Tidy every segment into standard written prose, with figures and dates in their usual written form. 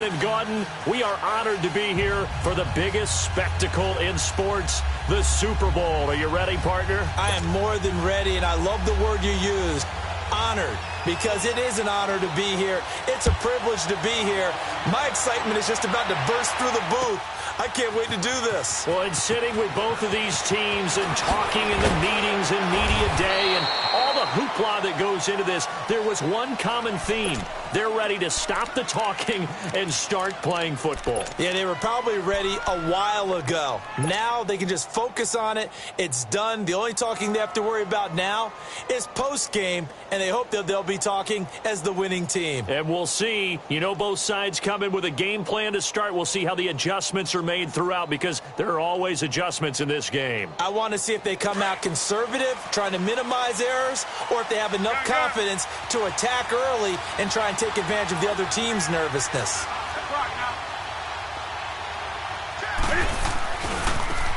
and Gordon. We are honored to be here for the biggest spectacle in sports, the Super Bowl. Are you ready, partner? I am more than ready, and I love the word you used, honored, because it is an honor to be here. It's a privilege to be here. My excitement is just about to burst through the booth. I can't wait to do this. Well, and sitting with both of these teams and talking in the meetings and media day and all the hoopla that goes into this, there was one common theme. They're ready to stop the talking and start playing football. Yeah, they were probably ready a while ago. Now they can just focus on it. It's done. The only talking they have to worry about now is post-game, and they hope that they'll be talking as the winning team. And we'll see. You know, both sides come in with a game plan to start. We'll see how the adjustments are made throughout, because there are always adjustments in this game. I want to see if they come out conservative, trying to minimize errors, or if they have enough confidence to attack early and try and take advantage of the other team's nervousness.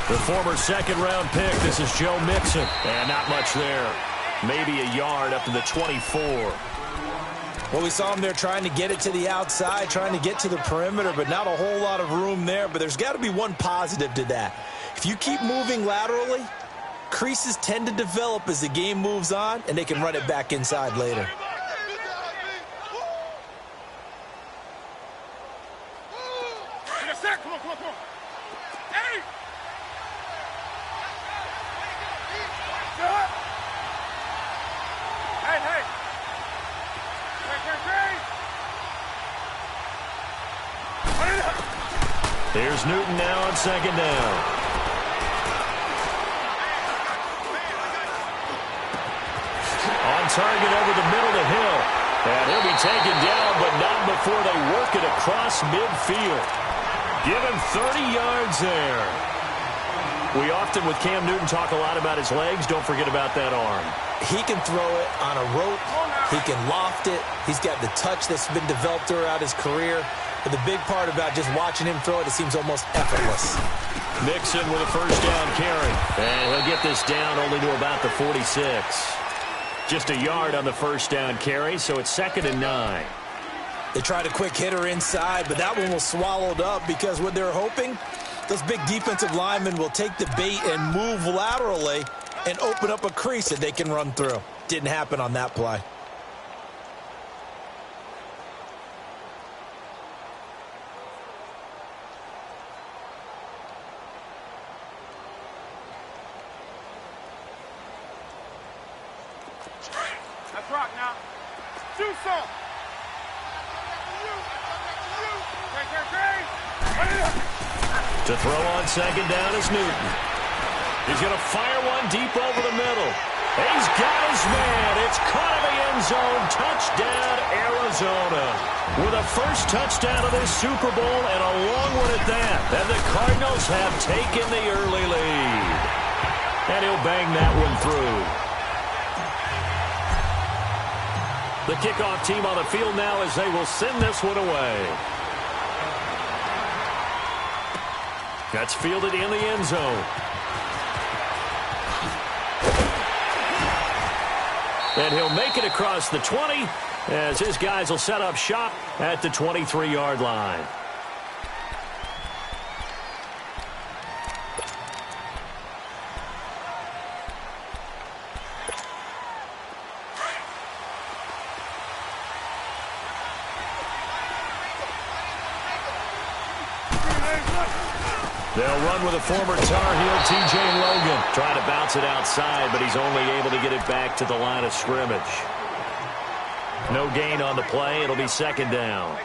The former second-round pick, this is Joe Mixon. And not much there. Maybe a yard up to the 24. Well, we saw him there trying to get it to the outside, trying to get to the perimeter, but not a whole lot of room there. But there's got to be one positive to that. If you keep moving laterally, creases tend to develop as the game moves on, and they can run it back inside later. Here's Newton now on second down. On target over the middle to Hill. And he'll be taken down, but not before they work it across midfield. Give him 30 yards there. We often, with Cam Newton, talk a lot about his legs. Don't forget about that arm. He can throw it on a rope. He can loft it. He's got the touch that's been developed throughout his career. But the big part about just watching him throw it, it seems almost effortless. Mixon with a first down carry. And he'll get this down only to about the 46. Just a yard on the first down carry, so it's 2nd and 9. They tried a quick hitter inside, but that one was swallowed up because what they're hoping, those big defensive linemen will take the bait and move laterally and open up a crease that they can run through. Didn't happen on that play. That's rock now. Do some. To throw on second down is Newton. He's going to fire one deep over the middle. He's got his man. It's caught in the end zone. Touchdown, Arizona. With a first touchdown of this Super Bowl, and a long one at that. And the Cardinals have taken the early lead. And he'll bang that one through. The kickoff team on the field now as they will send this one away. That's fielded in the end zone. And he'll make it across the 20 as his guys will set up shop at the 23-yard line. They'll run with a former Tar Heel, T.J. Logan. Trying to bounce it outside, but he's only able to get it back to the line of scrimmage. No gain on the play. It'll be 2nd down.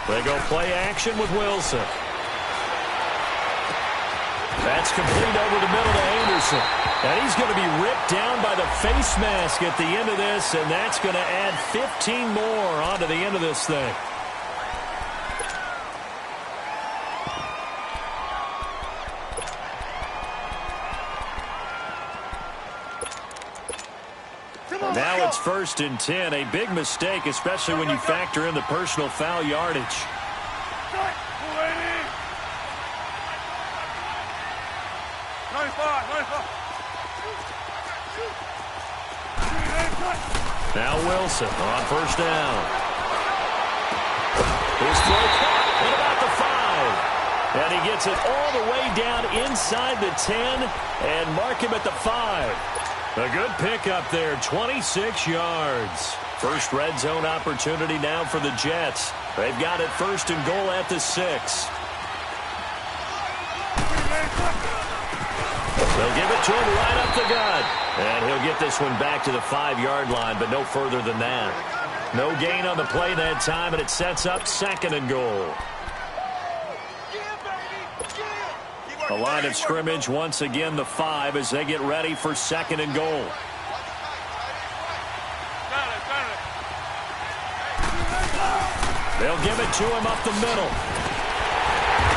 They go play action with Wilson. That's complete over the middle to Anderson. And he's going to be ripped down by the face mask at the end of this, and that's going to add 15 more onto the end of this thing. And now it's first and 10. A big mistake, especially when you factor in the personal foul yardage. 95. Now Wilson on first down. His throw caught. What about the 5? And he gets it all the way down inside the 10 and mark him at the 5. A good pickup there, 26 yards. First red zone opportunity now for the Jets. They've got it first and goal at the 6. They'll give it to him right up the gut. And he'll get this one back to the 5-yard line, but no further than that. No gain on the play that time, and it sets up second and goal. The line of scrimmage, once again, the 5 as they get ready for second and goal. They'll give it to him up the middle.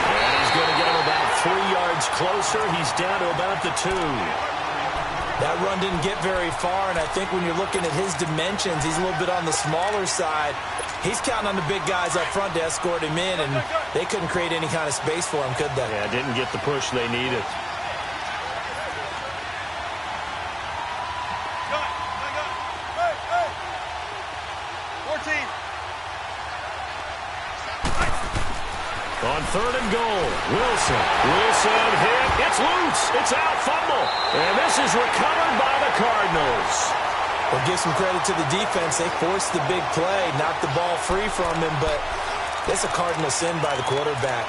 And he's going to get him about 3 yards closer. He's down to about the 2. That run didn't get very far, and I think when you're looking at his dimensions, he's a little bit on the smaller side. He's counting on the big guys up front to escort him in, and they couldn't create any kind of space for him, could they? Yeah, didn't get the push they needed. On third and goal, Wilson hit. It's loose. It's out, fumble. And this is recovered by the Cardinals. Well, give some credit to the defense. They forced the big play, knocked the ball free from him, but that's a Cardinal sin by the quarterback.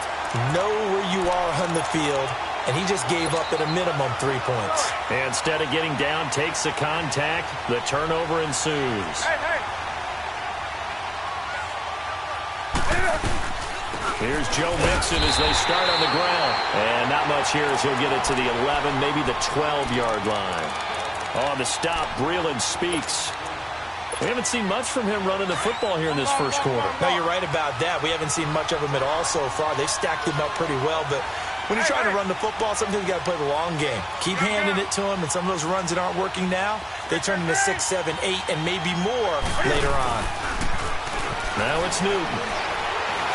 Know where you are on the field, and he just gave up at a minimum 3 points. And instead of getting down, takes the contact. The turnover ensues. Here's Joe Mixon as they start on the ground. And not much here as he'll get it to the 11, maybe the 12-yard line. On the stop, Breeland speaks. We haven't seen much from him running the football here in this first quarter. No, you're right about that. We haven't seen much of him at all so far. They've stacked him up pretty well, but when you're trying to run the football, sometimes you got to play the long game. Keep handing it to him, and some of those runs that aren't working now, they turn into 6, 7, 8, and maybe more later on. Now it's Newton.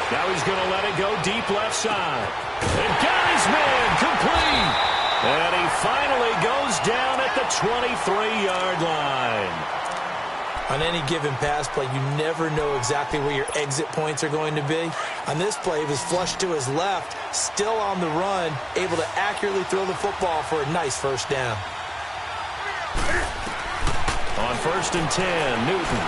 Now he's going to let it go deep left side. And got his man complete. And he finally goes down at the 23-yard line. On any given pass play, you never know exactly where your exit points are going to be. On this play, he was flushed to his left, still on the run, able to accurately throw the football for a nice first down. On first and 10, Newton.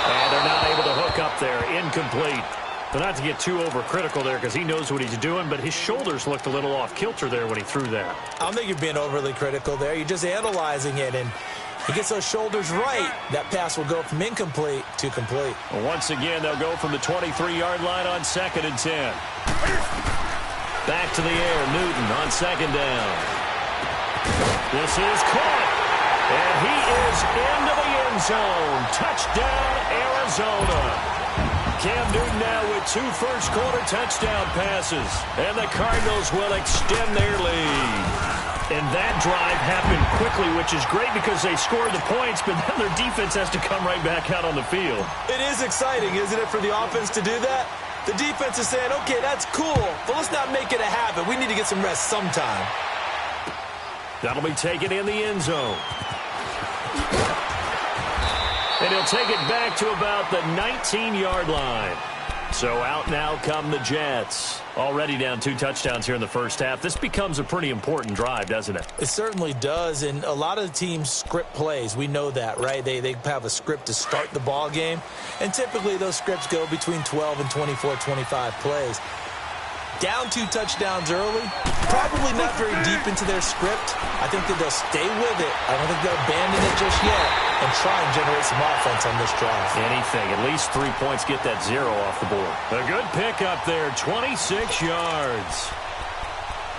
And they're not able to hook up there. Incomplete. But not to get too overcritical there because he knows what he's doing, but his shoulders looked a little off kilter there when he threw that. I don't think you're being overly critical there. You're just analyzing it, and he gets those shoulders right. That pass will go from incomplete to complete. Well, once again, they'll go from the 23-yard line on second and 10. Back to the air, Newton on second down. This is caught. And he is into the end zone. Touchdown, Arizona. Cam Newton now with 2 first-quarter touchdown passes. And the Cardinals will extend their lead. And that drive happened quickly, which is great because they scored the points, but then their defense has to come right back out on the field. It is exciting, isn't it, for the offense to do that? The defense is saying, okay, that's cool, but let's not make it a habit. We need to get some rest sometime. That'll be taken in the end zone. And he'll take it back to about the 19-yard line. So out now come the Jets. Already down 2 touchdowns here in the first half. This becomes a pretty important drive, doesn't it? It certainly does, and a lot of the teams script plays. We know that, right? They have a script to start the ball game, and typically those scripts go between 12 and 24, 25 plays. Down 2 touchdowns early, probably not very deep into their script. I think that they'll stay with it. I don't think they'll abandon it just yet and try and generate some offense on this drive. Anything. At least 3 points get that 0 off the board. A good pickup there, 26 yards.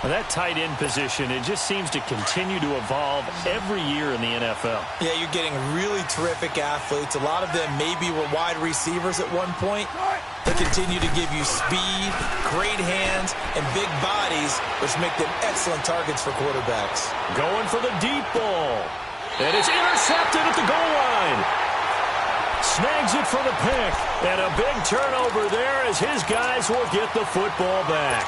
Well, that tight end position, it just seems to continue to evolve every year in the NFL. Yeah, you're getting really terrific athletes. A lot of them maybe were wide receivers at one point. They continue to give you speed, great hands, and big bodies, which make them excellent targets for quarterbacks. Going for the deep ball. And it's intercepted at the goal line. Snags it for the pick. And a big turnover there as his guys will get the football back.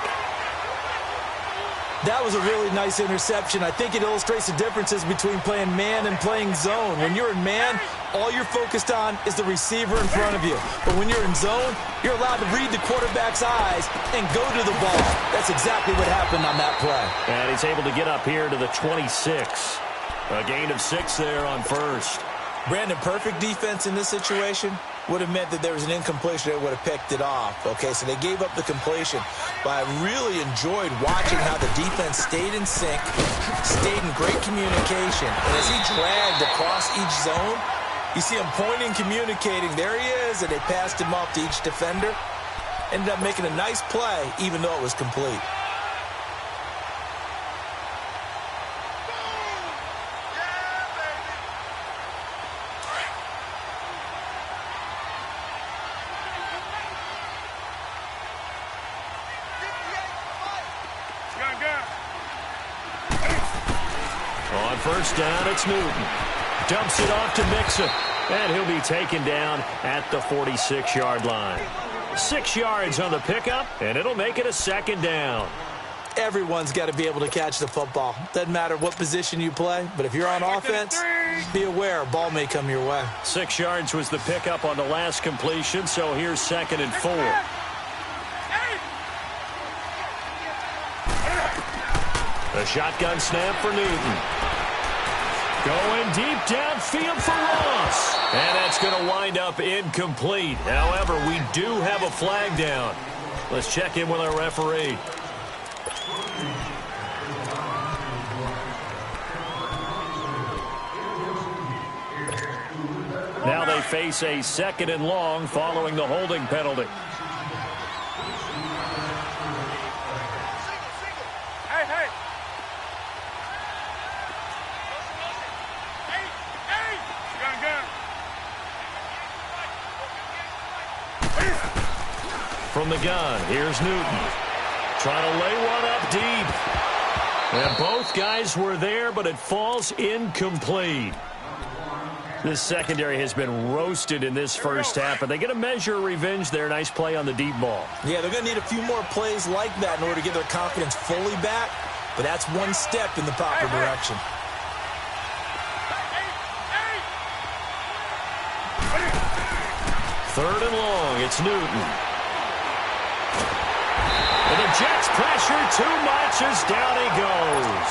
That was a really nice interception. I think it illustrates the differences between playing man and playing zone. When you're in man, all you're focused on is the receiver in front of you. But when you're in zone, you're allowed to read the quarterback's eyes and go to the ball. That's exactly what happened on that play. And he's able to get up here to the 26. A gain of 6 there on first. Brandon, perfect defense in this situation would have meant that there was an incompletion that would have picked it off. Okay, so they gave up the completion. But I really enjoyed watching how the defense stayed in sync, stayed in great communication. And as he dragged across each zone, you see him pointing, communicating. There he is, and they passed him off to each defender. Ended up making a nice play, even though it was complete. On first down, it's Newton. Dumps it off to Mixon. And he'll be taken down at the 46-yard line. 6 yards on the pickup, and it'll make it a second down. Everyone's got to be able to catch the football. Doesn't matter what position you play, but if you're on offense, be aware, ball may come your way. 6 yards was the pickup on the last completion, so here's 2nd and 4. A shotgun snap for Newton. Going deep downfield for Ross. And that's going to wind up incomplete. However, we do have a flag down. Let's check in with our referee. Now they face a 2nd and long following the holding penalty. From the gun, here's Newton. Trying to lay one up deep. And both guys were there, but it falls incomplete. This secondary has been roasted in this first half, and they get a measure of revenge there. Nice play on the deep ball. Yeah, they're going to need a few more plays like that in order to get their confidence fully back, but that's one step in the proper direction. Third and long, it's Newton. And the Jets pressure too much as down he goes.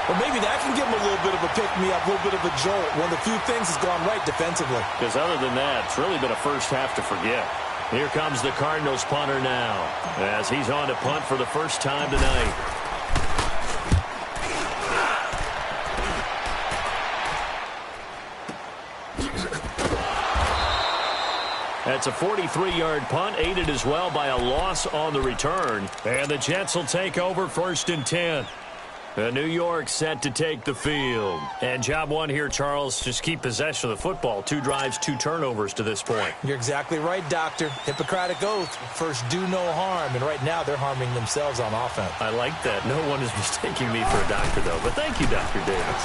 Well, maybe that can give him a little bit of a pick-me-up, a little bit of a jolt. One of the few things has gone right defensively. Because other than that, it's really been a first half to forget. Here comes the Cardinals punter now, as he's on to punt for the first time tonight. That's a 43-yard punt, aided as well by a loss on the return. And the Jets will take over 1st and 10. New York set to take the field. And job one here, Charles, just keep possession of the football. 2 drives, 2 turnovers to this point. You're exactly right, Doctor. Hippocratic oath. First, do no harm. And right now, they're harming themselves on offense. I like that. No one is mistaking me for a doctor, though. But thank you, Dr. Davis.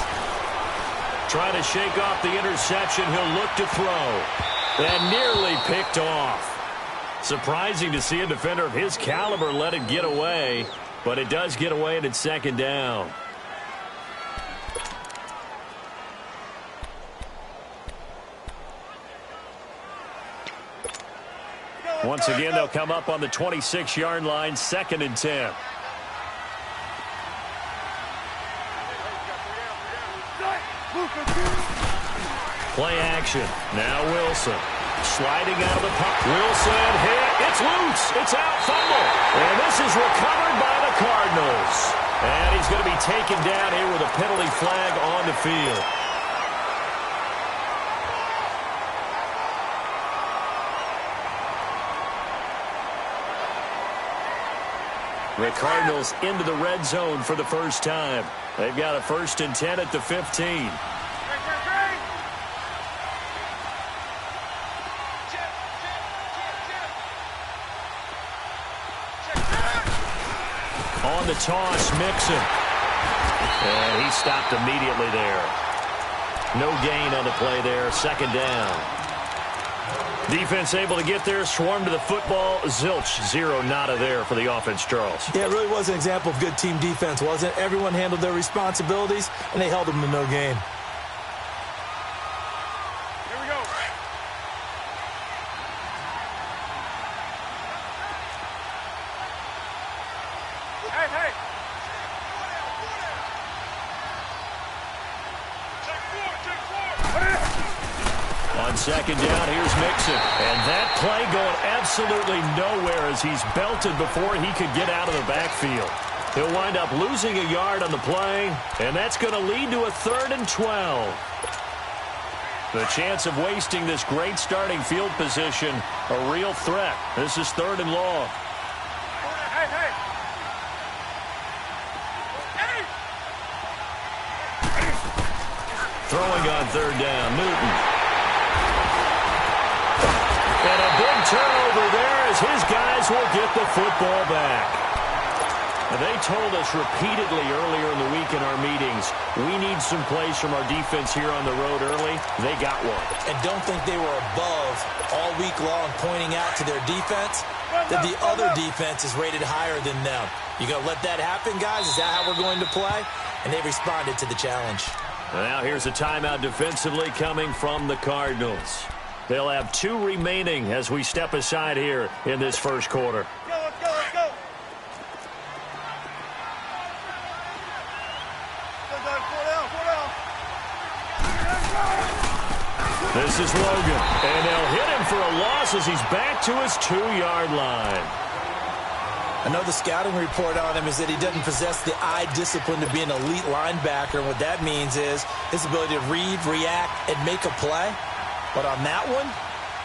Trying to shake off the interception. He'll look to throw. And nearly picked off. Surprising to see a defender of his caliber let it get away. But it does get away, and it's 2nd down. Once again, they'll come up on the 26-yard line, 2nd and 10. Play action. Now Wilson. Sliding out of the pocket. Wilson hit. It's loose. It's out. Fumble. And this is recovered by the Cardinals. And he's going to be taken down here with a penalty flag on the field. The Cardinals into the red zone for the first time. They've got a 1st and 10 at the 15. On the toss, Mixon. And he stopped immediately there. No gain on the play there. Second down. Defense able to get there, swarm to the football. Zilch, zero, nada there for the offense, Charles. Yeah, it really was an example of good team defense, wasn't it? Everyone handled their responsibilities, and they held them to no gain. Here we go. Hey, hey. On second down, here's Mixon. And that play going absolutely nowhere as he's belted before he could get out of the backfield. He'll wind up losing a yard on the play, and that's going to lead to a 3rd and 12. The chance of wasting this great starting field position, a real threat. This is 3rd and long. Hey, hey. Throwing on 3rd down, Newton. And a big turnover there as his guys will get the football back. And they told us repeatedly earlier in the week in our meetings, we need some plays from our defense here on the road early. They got one. And don't think they were above all week long pointing out to their defense that the other defense is rated higher than them. You going to let that happen, guys? Is that how we're going to play? And they responded to the challenge. Now here's a timeout defensively coming from the Cardinals. They'll have 2 remaining as we step aside here in this first quarter. Let's go, let's go. This is Logan, and they'll hit him for a loss as he's back to his 2-yard line. I know the scouting report on him is that he doesn't possess the eye discipline to be an elite linebacker. And what that means is his ability to read, react, and make a play. But on that one,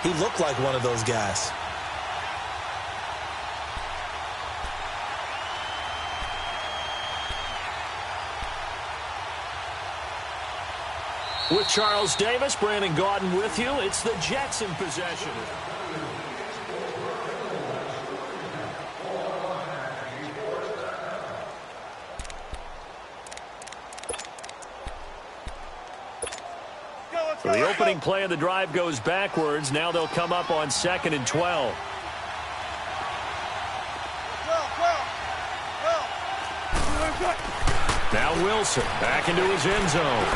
he looked like one of those guys. With Charles Davis, Brandon Gaudin with you. It's the Jets in possession. So the opening play of the drive goes backwards. Now they'll come up on 2nd and 12. Now Wilson back into his end zone.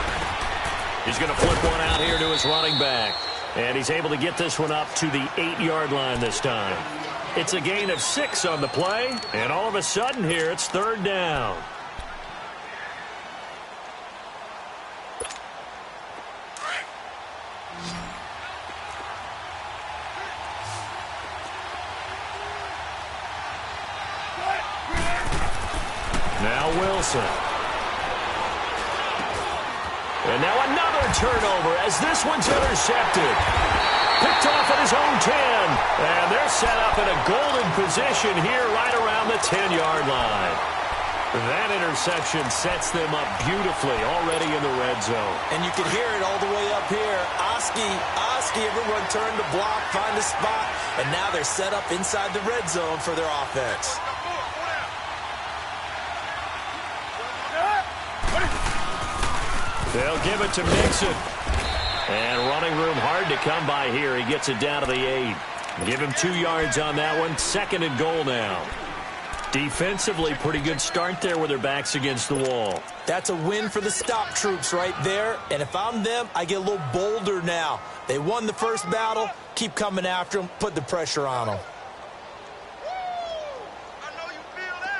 He's going to flip one out here to his running back. And he's able to get this one up to the 8-yard line this time. It's a gain of 6 on the play. And all of a sudden here, it's 3rd down. Now Wilson. And now another turnover as this one's intercepted. Picked off at his own 10. And they're set up in a golden position here right around the 10-yard line. That interception sets them up beautifully already in the red zone. And you can hear it all the way up here. Oski, everyone turned to block, find a spot. And now they're set up inside the red zone for their offense. They'll give it to Mixon. And running room hard to come by here. He gets it down to the 8. Give him 2 yards on that one. 2nd and goal now. Defensively, pretty good start there with their backs against the wall. That's a win for the stop troops right there. And if I'm them, I get a little bolder now. They won the first battle. Keep coming after them. Put the pressure on them.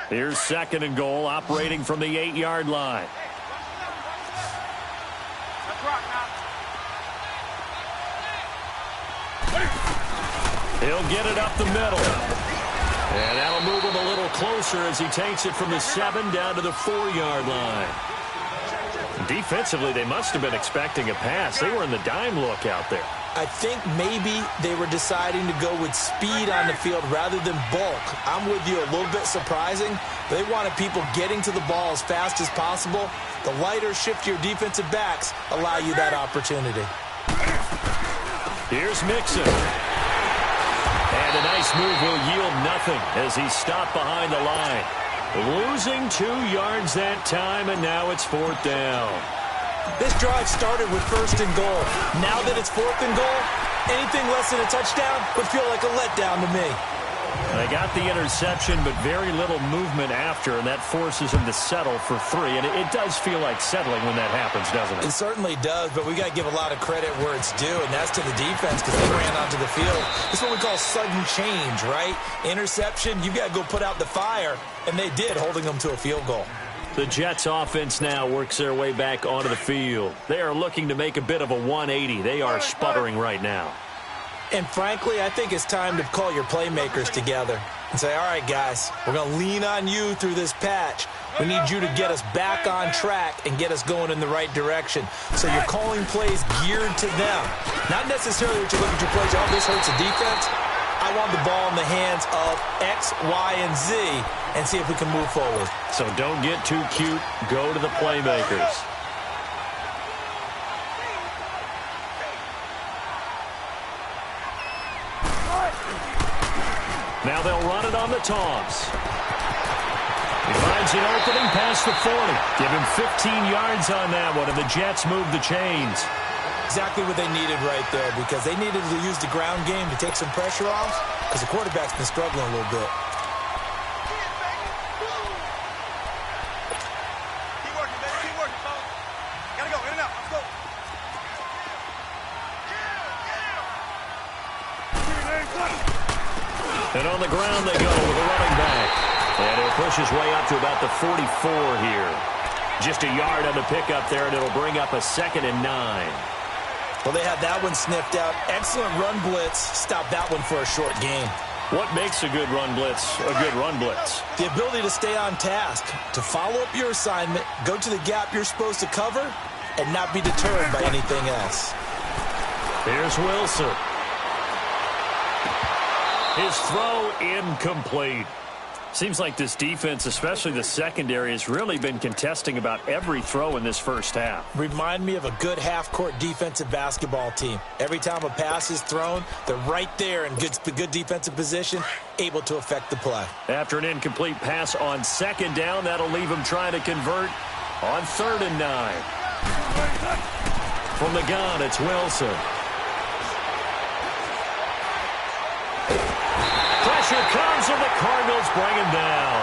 Here's 2nd and goal, operating from the 8-yard line. He'll get it up the middle. And that'll move him a little closer as he takes it from the 7 down to the 4-yard line. Defensively, they must have been expecting a pass. They were in the dime look out there. I think maybe they were deciding to go with speed on the field rather than bulk. I'm with you, a little bit surprising. They wanted people getting to the ball as fast as possible. The lighter, shiftier defensive backs allow you that opportunity. Here's Mixon. And a nice move will yield nothing as he's stopped behind the line. Losing 2 yards that time, and now it's 4th down. This drive started with 1st and goal. Now that it's 4th and goal, anything less than a touchdown would feel like a letdown to me. They got the interception, but very little movement after, and that forces them to settle for 3. And it does feel like settling when that happens, doesn't it? It certainly does, but we got to give a lot of credit where it's due, and that's to the defense because they ran onto the field. It's what we call sudden change, right? Interception, you've got to go put out the fire, and they did, holding them to a field goal. The Jets offense now works their way back onto the field. They are looking to make a bit of a 180. They are sputtering right now. And frankly, I think it's time to call your playmakers together and say, all right, guys, we're going to lean on you through this patch. We need you to get us back on track and get us going in the right direction. So you're calling plays geared to them. Not necessarily that you look at your plays, oh, this hurts the defense. I want the ball in the hands of X, Y, and Z and see if we can move forward. So don't get too cute. Go to the playmakers. Now they'll run it on the toss. He finds an opening past the 40. Give him 15 yards on that one, and the Jets move the chains. Exactly what they needed right there, because they needed to use the ground game to take some pressure off, because the quarterback's been struggling a little bit. Keep working, baby. Keep working, folks. Gotta go. In and out. Let's go. And on the ground they go with a running back. And he'll push his way up to about the 44 here. Just a yard on the pickup there, and it'll bring up a 2nd and 9. Well, they had that one sniffed out. Excellent run blitz. Stop that one for a short gain. What makes a good run blitz a good run blitz? The ability to stay on task, to follow up your assignment, go to the gap you're supposed to cover, and not be deterred by anything else. Here's Wilson. His throw incomplete. Seems like this defense, especially the secondary, has really been contesting about every throw in this first half. Remind me of a good half-court defensive basketball team. Every time a pass is thrown, they're right there in good defensive position, able to affect the play. After an incomplete pass on 2nd down, that'll leave him trying to convert on 3rd and 9. From the gun, it's Wilson. Pressure comes, and the Cardinals bring him down.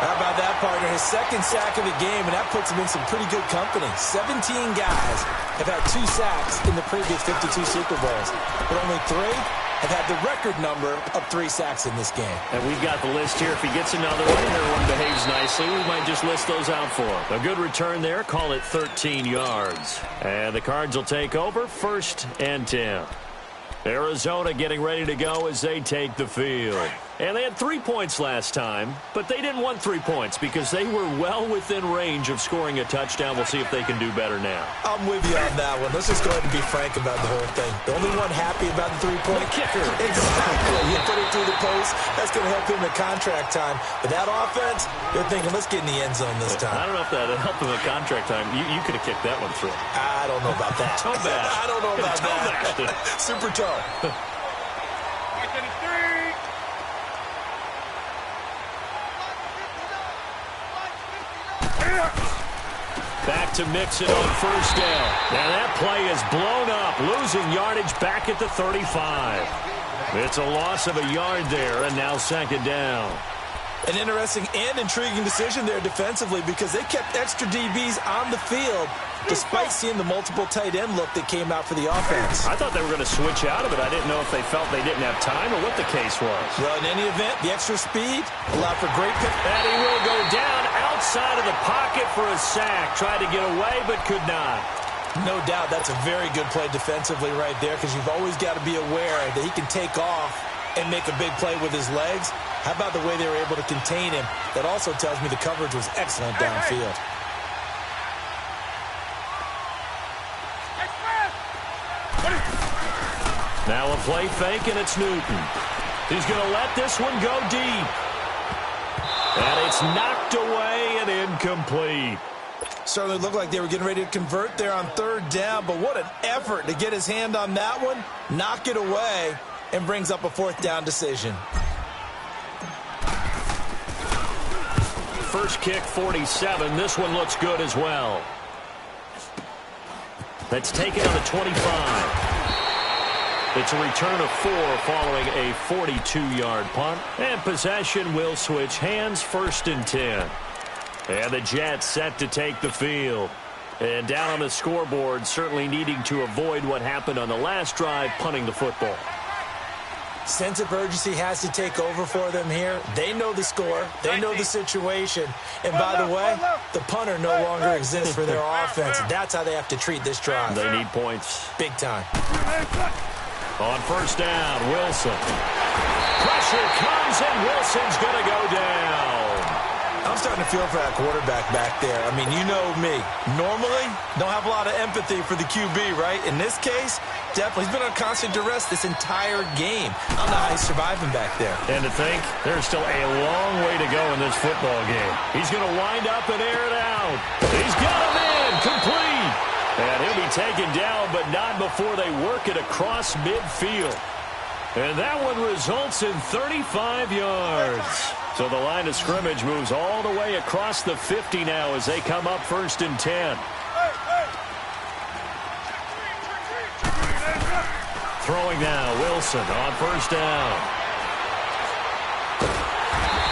How about that, partner? His 2nd sack of the game, and that puts him in some pretty good company. 17 guys have had 2 sacks in the previous 52 Super Bowls, but only 3 have had the record number of 3 sacks in this game. And we've got the list here. If he gets another one and everyone behaves nicely, we might just list those out for him. A good return there. Call it 13 yards. And the Cards will take over 1st and 10. Arizona getting ready to go as they take the field. And they had 3 points last time, but they didn't want 3 points because they were well within range of scoring a touchdown. We'll see if they can do better now. I'm with you on that one. Let's just go ahead and be frank about the whole thing. The only one happy about the 3-point kicker. Exactly. He put it through the post. That's going to help him in contract time. But that offense, they're thinking, let's get in the end zone this time. I don't know if that helped him in contract time. You could have kicked that one through. I don't know about that. Toe bash. I don't know about that. Super toe. Back to mix it on 1st down. Now that play is blown up, losing yardage back at the 35. It's a loss of a yard there, and now 2nd down. An interesting and intriguing decision there defensively because they kept extra DBs on the field despite seeing the multiple tight end look that came out for the offense. I thought they were going to switch out of it. I didn't know if they felt they didn't have time or what the case was. Well, in any event, the extra speed allowed for great pick. And he will go down outside of the pocket for a sack. Tried to get away, but could not. No doubt that's a very good play defensively right there because you've always got to be aware that he can take off and make a big play with his legs. How about the way they were able to contain him? That also tells me the coverage was excellent downfield. Now a play fake, and it's Newton. He's going to let this one go deep. And it's knocked away and incomplete. Certainly looked like they were getting ready to convert there on 3rd down, but what an effort to get his hand on that one, knock it away, and brings up a 4th down decision. First kick, 47. This one looks good as well. That's taken on the 25. It's a return of 4 following a 42-yard punt. And possession will switch hands, 1st and 10. And the Jets set to take the field. And down on the scoreboard, certainly needing to avoid what happened on the last drive, punting the football. Sense of urgency has to take over for them here. They know the score. They know the situation. And by the way, the punter no longer exists for their offense. That's how they have to treat this drive. They need points. Big time. On 1st down, Wilson. Pressure comes, and Wilson's going to go down. I'm starting to feel for that quarterback back there. I mean, you know me. Normally, don't have a lot of empathy for the QB, right? In this case, definitely. He's been on constant duress this entire game. I don't know how he's surviving back there. And to think, there's still a long way to go in this football game. He's going to wind up and air it out. He's got him in, complete. And he'll be taken down, but not before they work it across midfield. And that one results in 35 yards. So the line of scrimmage moves all the way across the 50 now as they come up 1st and 10. Throwing now, Wilson on 1st down.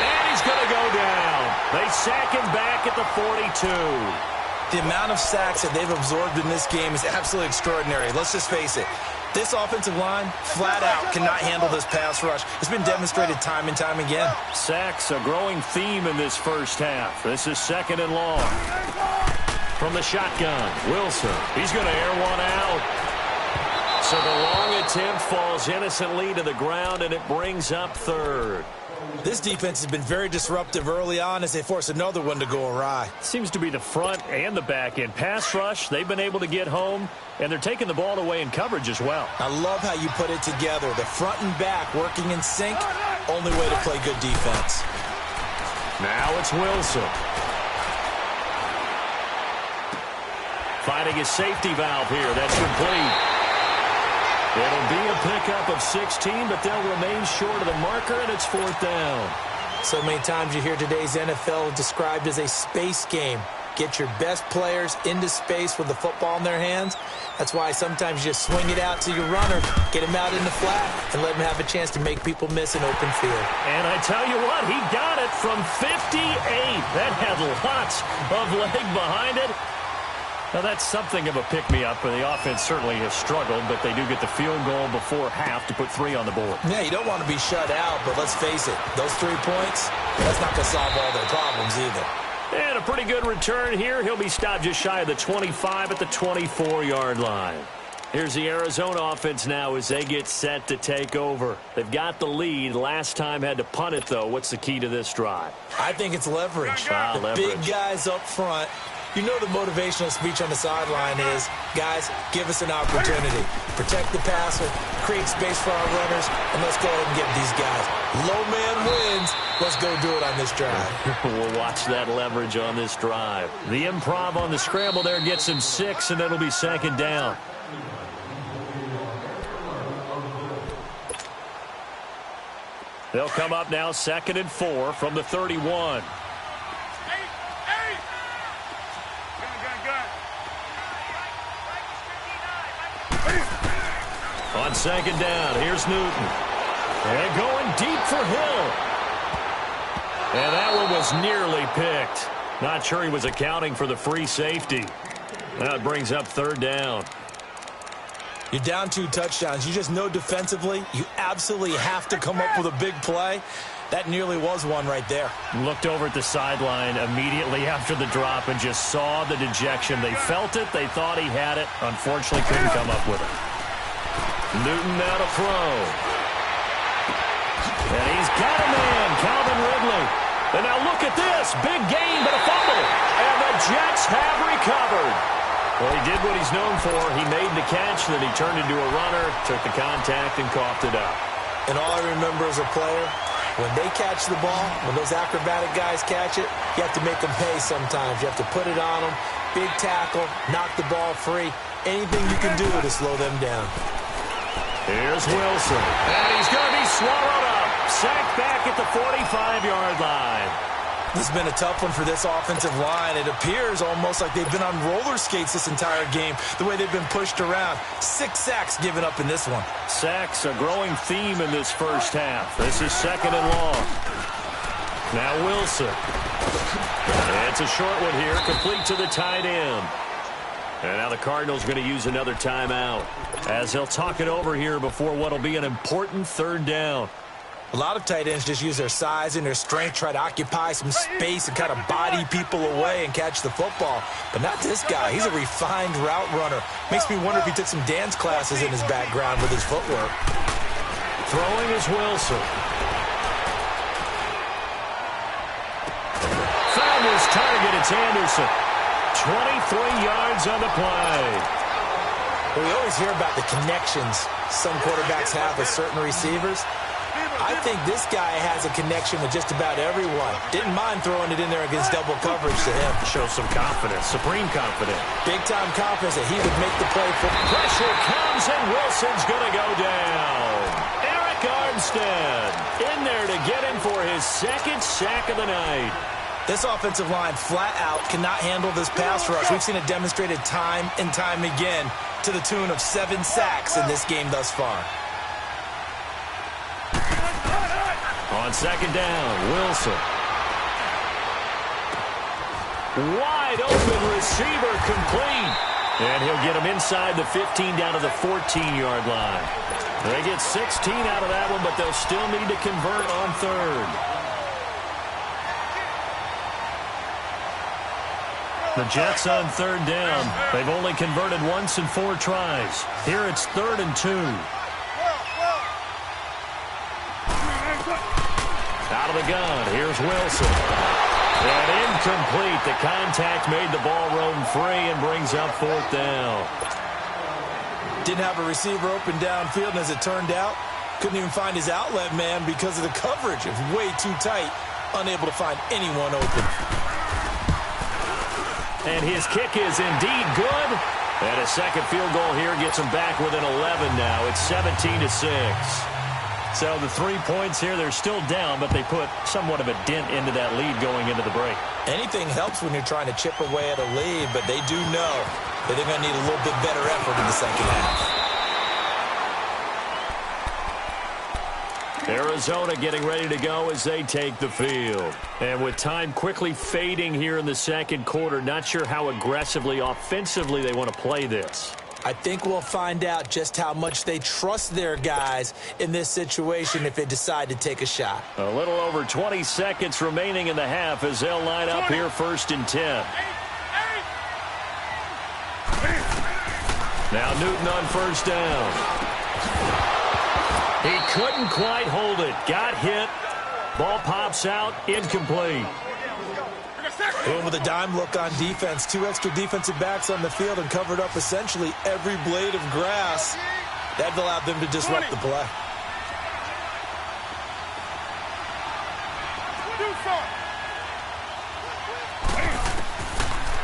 And he's going to go down. They sack him back at the 42. The amount of sacks that they've absorbed in this game is absolutely extraordinary. Let's just face it. This offensive line, flat out, cannot handle this pass rush. It's been demonstrated time and time again. Sacks, a growing theme in this first half. This is 2nd and long. From the shotgun, Wilson. He's going to air one out. So the long attempt falls innocently to the ground, and it brings up 3rd. This defense has been very disruptive early on as they force another one to go awry. Seems to be the front and the back end. Pass rush, they've been able to get home, and they're taking the ball away in coverage as well. I love how you put it together. The front and back working in sync, only way to play good defense. Now it's Wilson. Finding his safety valve here. That's complete. It'll be a pickup of 16, but they'll remain short of the marker, and it's 4th down. So many times you hear today's NFL described as a space game. Get your best players into space with the football in their hands. That's why sometimes you just swing it out to your runner, get him out in the flat, and let him have a chance to make people miss an open field. And I tell you what, he got it from 58. That had lots of leg behind it. Now, that's something of a pick-me-up, and the offense certainly has struggled, but they do get the field goal before half to put 3 on the board. Yeah, you don't want to be shut out, but let's face it, those 3 points, that's not going to solve all their problems either. And a pretty good return here. He'll be stopped just shy of the 25 at the 24-yard line. Here's the Arizona offense now as they get set to take over. They've got the lead. Last time had to punt it, though. What's the key to this drive? I think it's leverage. The leverage. Big guys up front. You know the motivational speech on the sideline is, guys, give us an opportunity. Protect the passer, create space for our runners, and let's go ahead and get these guys. Low man wins. Let's go do it on this drive. We'll watch that leverage on this drive. The improv on the scramble there gets him 6, and it'll be 2nd down. They'll come up now 2nd and 4 from the 31. On 2nd down, here's Newton. And going deep for Hill. And that one was nearly picked. Not sure he was accounting for the free safety. That brings up 3rd down. You're down 2 touchdowns. You just know defensively you absolutely have to come up with a big play. That nearly was one right there. Looked over at the sideline immediately after the drop and just saw the dejection. They felt it. They thought he had it. Unfortunately, couldn't come up with it. Newton now to throw. And he's got a man, Calvin Ridley. And now look at this. Big gain, but a fumble. And the Jets have recovered. Well, he did what he's known for. He made the catch, then he turned into a runner, took the contact, and coughed it up. And all I remember as a player, when they catch the ball, when those acrobatic guys catch it, you have to make them pay sometimes. You have to put it on them. Big tackle, knock the ball free. Anything you can do to slow them down. Here's Wilson. And he's going to be swallowed up. Sacked back at the 45-yard line. This has been a tough one for this offensive line. It appears almost like they've been on roller skates this entire game, the way they've been pushed around. 6 sacks given up in this one. Sacks, a growing theme in this first half. This is 2nd and long. Now Wilson. It's a short one here, complete to the tight end. And now the Cardinals going to use another timeout as they'll talk it over here before what will be an important 3rd down. A lot of tight ends just use their size and their strength, try to occupy some space and kind of body people away and catch the football. But not this guy. He's a refined route runner. Makes me wonder if he took some dance classes in his background with his footwork. Throwing is Wilson. Found his target. It's Anderson. 23 yards on the play. Well, we always hear about the connections some quarterbacks have with certain receivers. I think this guy has a connection with just about everyone. Didn't mind throwing it in there against double coverage to him. Shows some confidence, supreme confidence. Big-time confidence that he would make the play. Pressure comes, and Wilson's going to go down. Eric Armstead in there to get him for his 2nd sack of the night. This offensive line flat out cannot handle this pass rush. We've seen it demonstrated time and time again to the tune of 7 sacks in this game thus far. On 2nd down, Wilson. Wide open receiver complete. And he'll get him inside the 15 down to the 14-yard line. They get 16 out of that one, but they'll still need to convert on 3rd. The Jets on 3rd down. They've only converted once in 4 tries. Here it's 3rd and 2. Out of the gun, here's Wilson. And incomplete. The contact made the ball roam free and brings up 4th down. Didn't have a receiver open downfield, and as it turned out, couldn't even find his outlet man because of the coverage. It was way too tight, unable to find anyone open. And his kick is indeed good. And a 2nd field goal here gets him back within 11 now. It's 17-6. So the 3 points here, they're still down, but they put somewhat of a dent into that lead going into the break. Anything helps when you're trying to chip away at a lead, but they do know that they're going to need a little bit better effort in the 2nd half. Arizona getting ready to go as they take the field. And with time quickly fading here in the 2nd quarter, not sure how aggressively, offensively they want to play this. I think we'll find out just how much they trust their guys in this situation if they decide to take a shot. A little over 20 seconds remaining in the half as they'll line up here 1st and 10. Now Newton on 1st down. He couldn't quite hold it. Got hit. Ball pops out. Incomplete. And with a dime look on defense, 2 extra defensive backs on the field and covered up essentially every blade of grass. That allowed them to disrupt the play.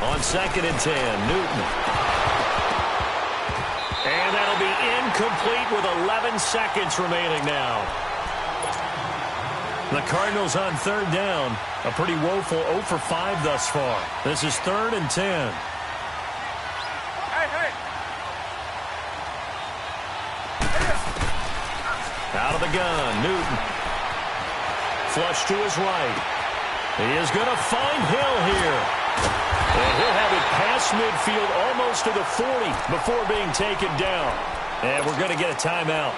On 2nd and 10, Newton. And that'll be incomplete with 11 seconds remaining now. The Cardinals on 3rd down. A pretty woeful 0 for 5 thus far. This is 3rd and 10. Out of the gun, Newton. Flush to his right. He is going to find Hill here. And he'll have it past midfield almost to the 40 before being taken down. And we're going to get a timeout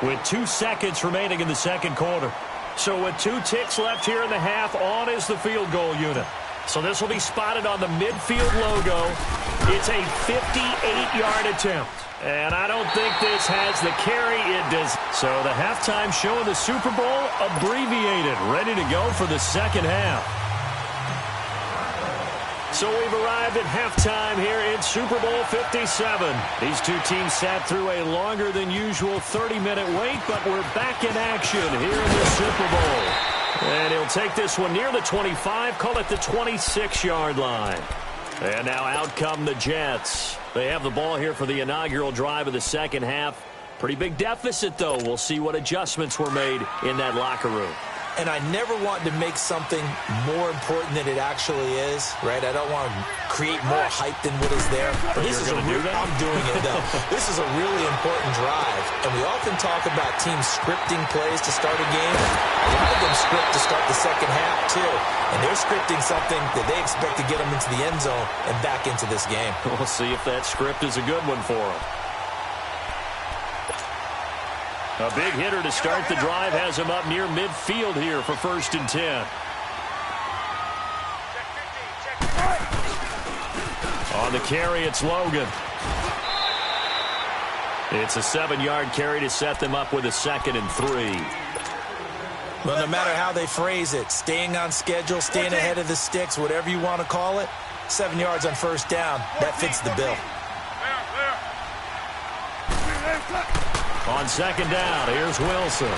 with 2 seconds remaining in the 2nd quarter. So with 2 ticks left here in the half, on is the field goal unit. So this will be spotted on the midfield logo. It's a 58-yard attempt. And I don't think this has the carry it does. So the halftime show of the Super Bowl abbreviated, ready to go for the 2nd half. So we've arrived at halftime here in Super Bowl 57. These 2 teams sat through a longer than usual 30-minute wait, but we're back in action here in the Super Bowl. And he'll take this one near the 25, call it the 26-yard line. And now out come the Jets. They have the ball here for the inaugural drive of the 2nd half. Pretty big deficit, though. We'll see what adjustments were made in that locker room. and I never want to make something more important than it actually is, right? I don't want to create more hype than what is there. But this is I'm doing it, though. This is a really important drive, and we often talk about teams scripting plays to start a game. A lot of them script to start the second half, too, and they're scripting something that they expect to get them into the end zone and back into this game. We'll see if that script is a good one for them. A big hitter to start the drive has him up near midfield here for 1st and 10. On the carry, it's Logan. It's a 7-yard carry to set them up with a 2nd and 3. Well, no matter how they phrase it, staying on schedule, staying ahead of the sticks, whatever you want to call it, 7 yards on 1st down, that fits the bill. On 2nd down, here's Wilson.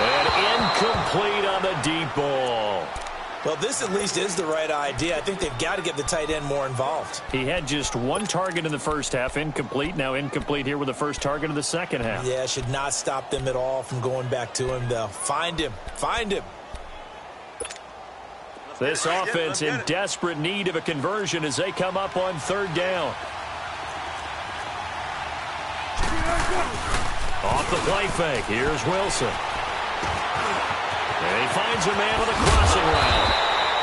And incomplete on the deep ball. Well, this at least is the right idea. I think they've got to get the tight end more involved. He had just 1 target in the first half, incomplete. Now incomplete here with the first target of the second half. Yeah, should not stop them at all from going back to him, though. Find him. Find him. This offense in desperate need of a conversion as they come up on 3rd down. Off the play fake, here's Wilson. And he finds a man with a crossing route.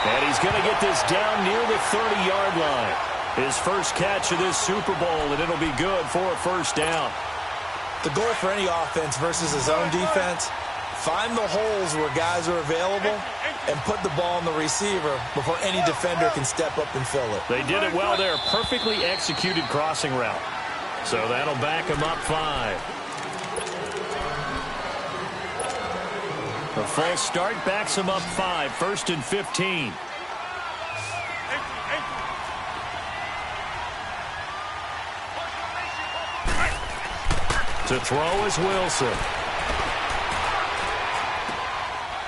And he's going to get this down near the 30-yard line. His first catch of this Super Bowl, and it'll be good for a 1st down. The goal for any offense versus his own defense, find the holes where guys are available and put the ball on the receiver before any defender can step up and fill it. They did it well there. Perfectly executed crossing route. So that'll back him up 5. The full start backs him up 5. 1st and 15. To throw is Wilson.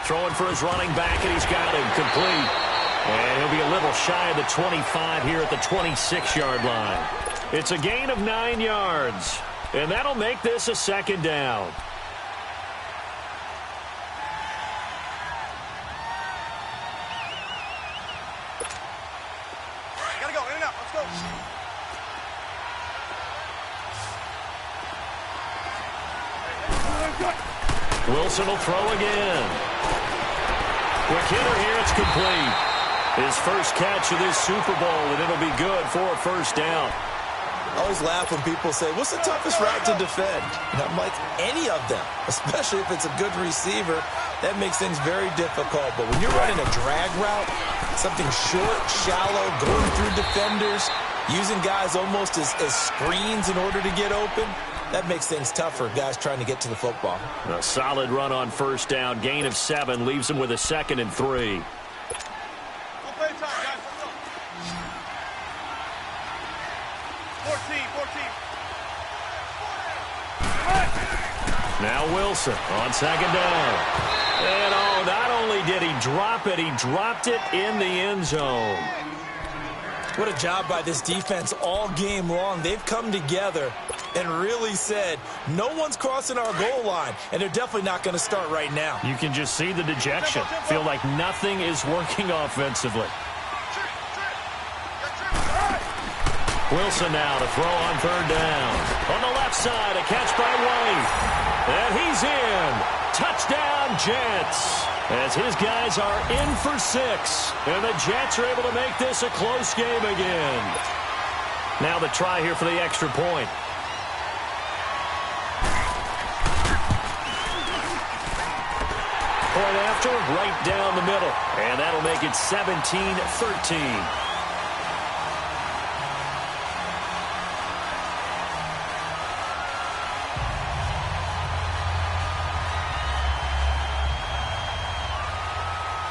Throwing for his running back, and he's got him complete. And he'll be a little shy of the 25 here at the 26-yard line. It's a gain of 9 yards, and that'll make this a 2nd down. Gotta go, in and out, let's go. Wilson will throw again. Quick hitter here, it's complete. His first catch of this Super Bowl, and it'll be good for a 1st down. I always laugh when people say, what's the toughest route to defend? And I'm like, any of them, especially if it's a good receiver. That makes things very difficult. But when you're running a drag route, something short, shallow, going through defenders, using guys almost as screens in order to get open, that makes things tough for guys trying to get to the football. A solid run on 1st down. Gain of 7 leaves him with a 2nd and 3. Now Wilson on 2nd down. And not only did he drop it, he dropped it in the end zone. What a job by this defense all game long. They've come together and really said, no one's crossing our goal line, and they're definitely not going to start right now. You can just see the dejection. Feel like nothing is working offensively. Wilson now to throw on 3rd down. On the left side, a catch by White. And he's in. Touchdown, Jets. As his guys are in for 6. And the Jets are able to make this a close game again. Now the try here for the extra point. Point after, right down the middle. And that'll make it 17-13.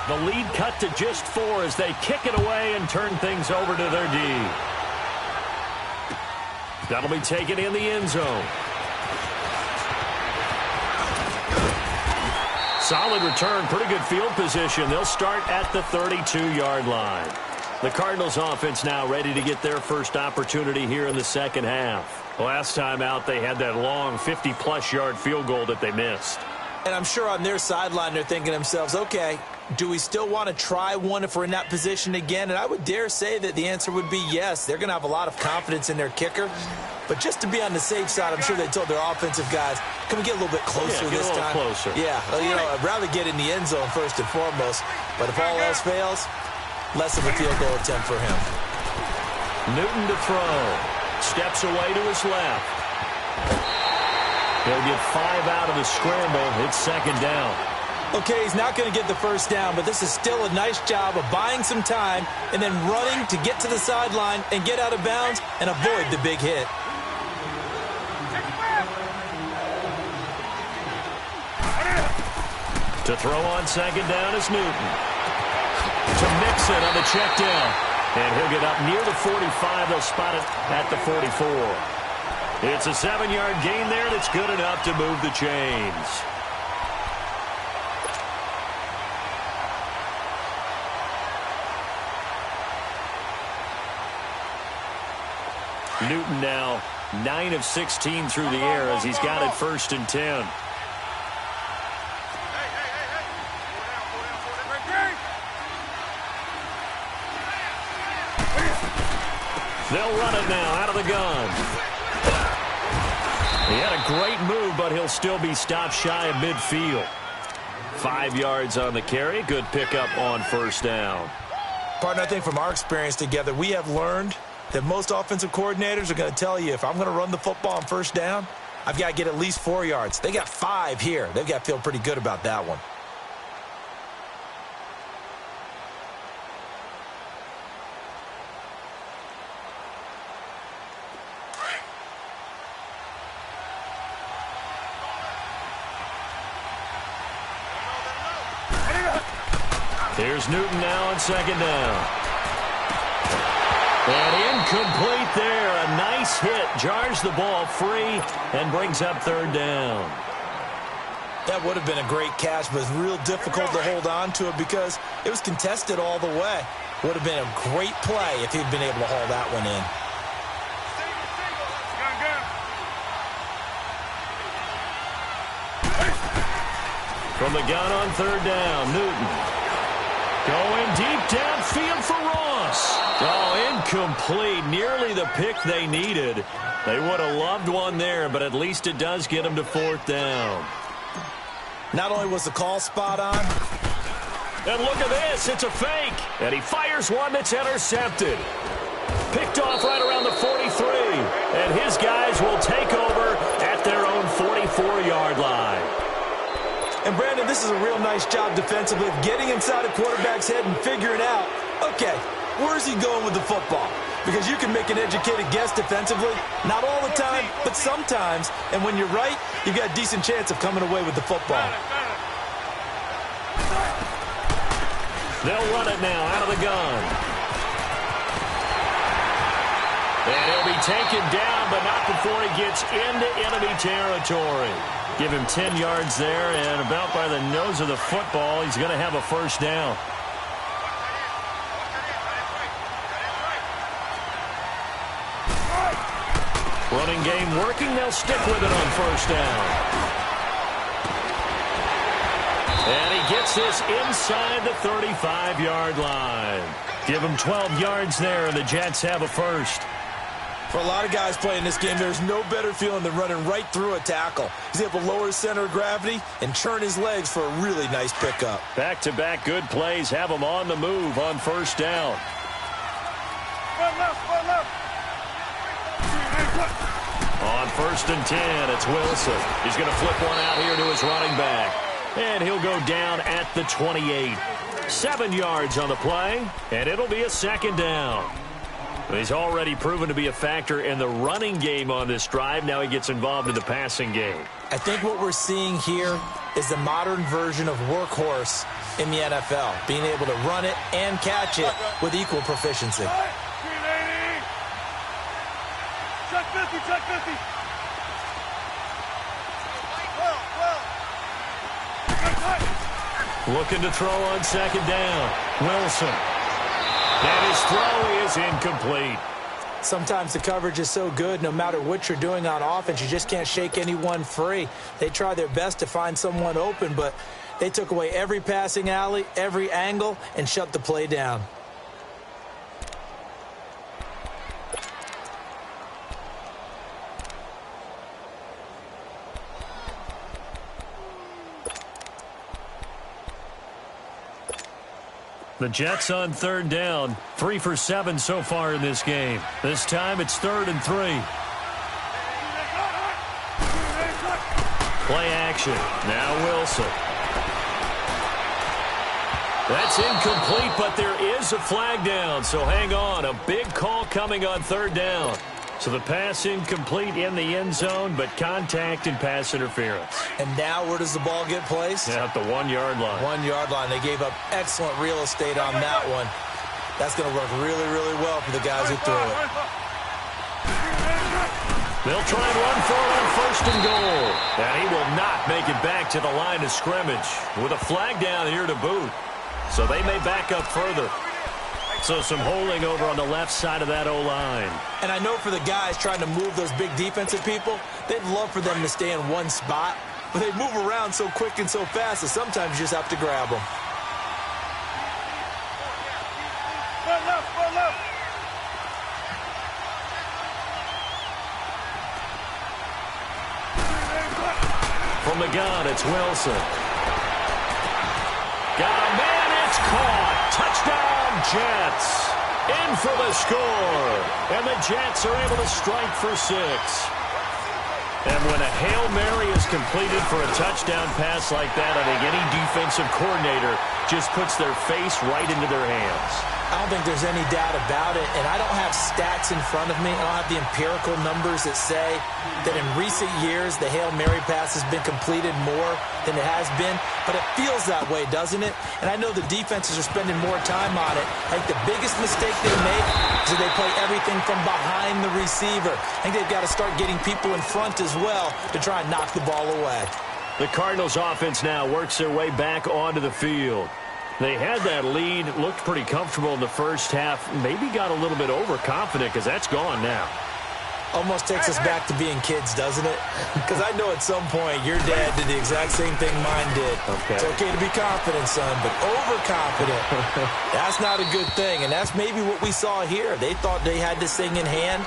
The lead cut to just 4 as they kick it away and turn things over to their D. That'll be taken in the end zone. Solid return, pretty good field position. They'll start at the 32-yard line. The Cardinals offense now ready to get their first opportunity here in the second half. Last time out, they had that long 50-plus yard field goal that they missed. And I'm sure on their sideline they're thinking to themselves, okay, do we still want to try one if we're in that position again? And I would dare say that the answer would be yes. They're going to have a lot of confidence in their kicker. But just to be on the safe side, I'm sure they told their offensive guys, can we get a little bit closer this time? Closer. Yeah, you know, I'd rather get in the end zone first and foremost. But if all else fails, less of a field goal attempt for him. Newton to throw. Steps away to his left. He'll get 5 out of the scramble. It's second down. Okay, he's not going to get the first down, but this is still a nice job of buying some time and then running to get to the sideline and get out of bounds and avoid the big hit. To throw on second down is Newton. To Mixon on the check down. And he'll get up near the 45. They'll spot it at the 44. It's a 7-yard gain there that's good enough to move the chains. Newton now 9 of 16 through the air as he's got it 1st and 10. They'll run it now out of the gun. He had a great move, but he'll still be stopped shy of midfield. 5 yards on the carry. Good pickup on 1st down. Partner, I think from our experience together, we have learned that most offensive coordinators are going to tell you, if I'm going to run the football on 1st down, I've got to get at least 4 yards. They got 5 here. They've got to feel pretty good about that one. Here's Newton now on 2nd down. And incomplete there. A nice hit. Jars the ball free and brings up 3rd down. That would have been a great catch, but it's real difficult to hold on to it because it was contested all the way. Would have been a great play if he'd been able to haul that one in. From the gun on 3rd down, Newton. Going deep downfield for Ross. Oh, incomplete. Nearly the pick they needed. They would have loved one there, but at least it does get them to 4th down. Not only was the call spot on. And look at this. It's a fake. And he fires one that's intercepted. Picked off right around the 43. And his guys will take over at their own 44-yard line. And, Brandon, this is a real nice job defensively of getting inside a quarterback's head and figuring out, okay, where's he going with the football? Because you can make an educated guess defensively, not all the time, but sometimes. And when you're right, you've got a decent chance of coming away with the football. They'll run it now out of the gun. And he'll be taken down, but not before he gets into enemy territory. Give him 10 yards there, and about by the nose of the football, he's going to have a 1st down. Running game working. They'll stick with it on 1st down. And he gets this inside the 35-yard line. Give him 12 yards there, and the Jets have a 1st. For a lot of guys playing this game, there's no better feeling than running right through a tackle. He's able to lower his center of gravity and churn his legs for a really nice pickup. Back-to-back good plays have him on the move on 1st down. On 1st and 10, it's Wilson. He's going to flip one out here to his running back. And he'll go down at the 28. 7 yards on the play, and it'll be a 2nd down. He's already proven to be a factor in the running game on this drive. Now he gets involved in the passing game. I think what we're seeing here is the modern version of workhorse in the NFL, being able to run it and catch it with equal proficiency. Check 50, check 50. Looking to throw on 2nd down. Wilson. And his throw is incomplete. Sometimes the coverage is so good, no matter what you're doing on offense, you just can't shake anyone free. They try their best to find someone open, but they took away every passing alley, every angle, and shut the play down. The Jets on third down, 3 for 7 so far in this game. This time it's 3rd and 3. Play action. Now Wilson. That's incomplete, but there is a flag down, so hang on. A big call coming on third down. So the pass incomplete in the end zone, but contact and pass interference. And now where does the ball get placed? Yeah, at the 1-yard line. 1-yard line. They gave up excellent real estate on that one. That's going to work really, really well for the guys who threw it. They'll try and run for it on 1st and goal. And he will not make it back to the line of scrimmage with a flag down here to boot. So they may back up further. So some holding over on the left side of that O-line. And I know for the guys trying to move those big defensive people, they'd love for them to stay in one spot, but they move around so quick and so fast that sometimes you just have to grab them. From the gun, it's Wilson. Got a man, it's caught. Touchdown, Jets. In for the score. And the Jets are able to strike for 6. And when a Hail Mary is completed for a touchdown pass like that, I think any defensive coordinator just puts their face right into their hands. I don't think there's any doubt about it, and I don't have stats in front of me. I don't have the empirical numbers that say that in recent years the Hail Mary pass has been completed more than it has been, but it feels that way, doesn't it? And I know the defenses are spending more time on it. I think the biggest mistake they make is that they play everything from behind the receiver. I think they've got to start getting people in front as well to try and knock the ball away. The Cardinals offense now works their way back onto the field. They had that lead, looked pretty comfortable in the first half, maybe got a little bit overconfident because that's gone now. Almost takes us back to being kids, doesn't it? Because I know at some point your dad did the exact same thing mine did. Okay. It's okay to be confident, son, but overconfident, that's not a good thing. And that's maybe what we saw here. They thought they had this thing in hand,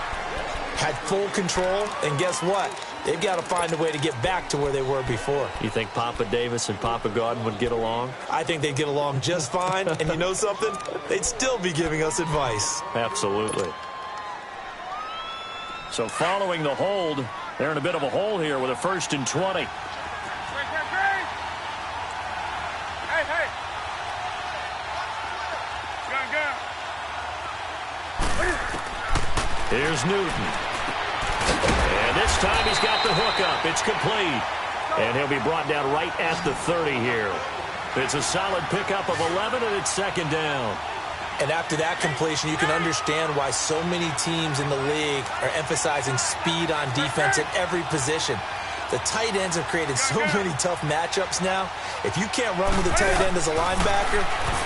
had full control, and guess what? They've got to find a way to get back to where they were before. You think Papa Davis and Papa Godwin would get along? I think they'd get along just fine. And you know something? They'd still be giving us advice. Absolutely. So following the hold, they're in a bit of a hole here with a 1st and 20. Hey. Gun. Here's Newton. And this time he's got the hook up. It's complete. And he'll be brought down right at the 30 here. It's a solid pickup of 11, and it's 2nd down. And after that completion, you can understand why so many teams in the league are emphasizing speed on defense at every position. The tight ends have created so many tough matchups now. If you can't run with a tight end as a linebacker,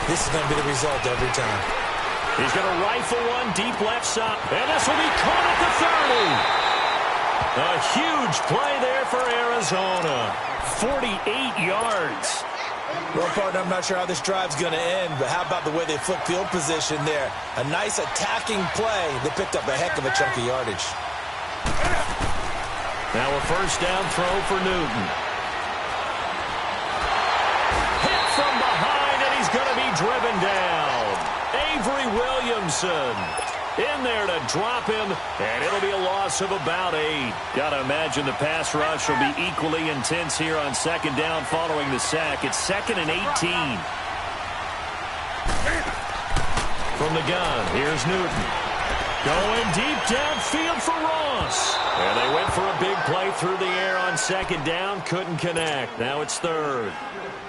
this is going to be the result every time. He's going to rifle one deep left side, and this will be caught at the 30. A huge play there for Arizona. 48 yards. Well, partner, I'm not sure how this drive's going to end, but how about the way they flip field position there? A nice attacking play. They picked up a heck of a chunk of yardage. Now a 1st down throw for Newton. Hit from behind, and he's going to be driven down. Avery Williamson in there to drop him, and it'll be a loss of about 8. Got to imagine the pass rush will be equally intense here on 2nd down following the sack. It's 2nd and 18. From the gun, here's Newton. Going deep downfield for Ross. And they went for a big play through the air on 2nd down. Couldn't connect. Now it's 3rd.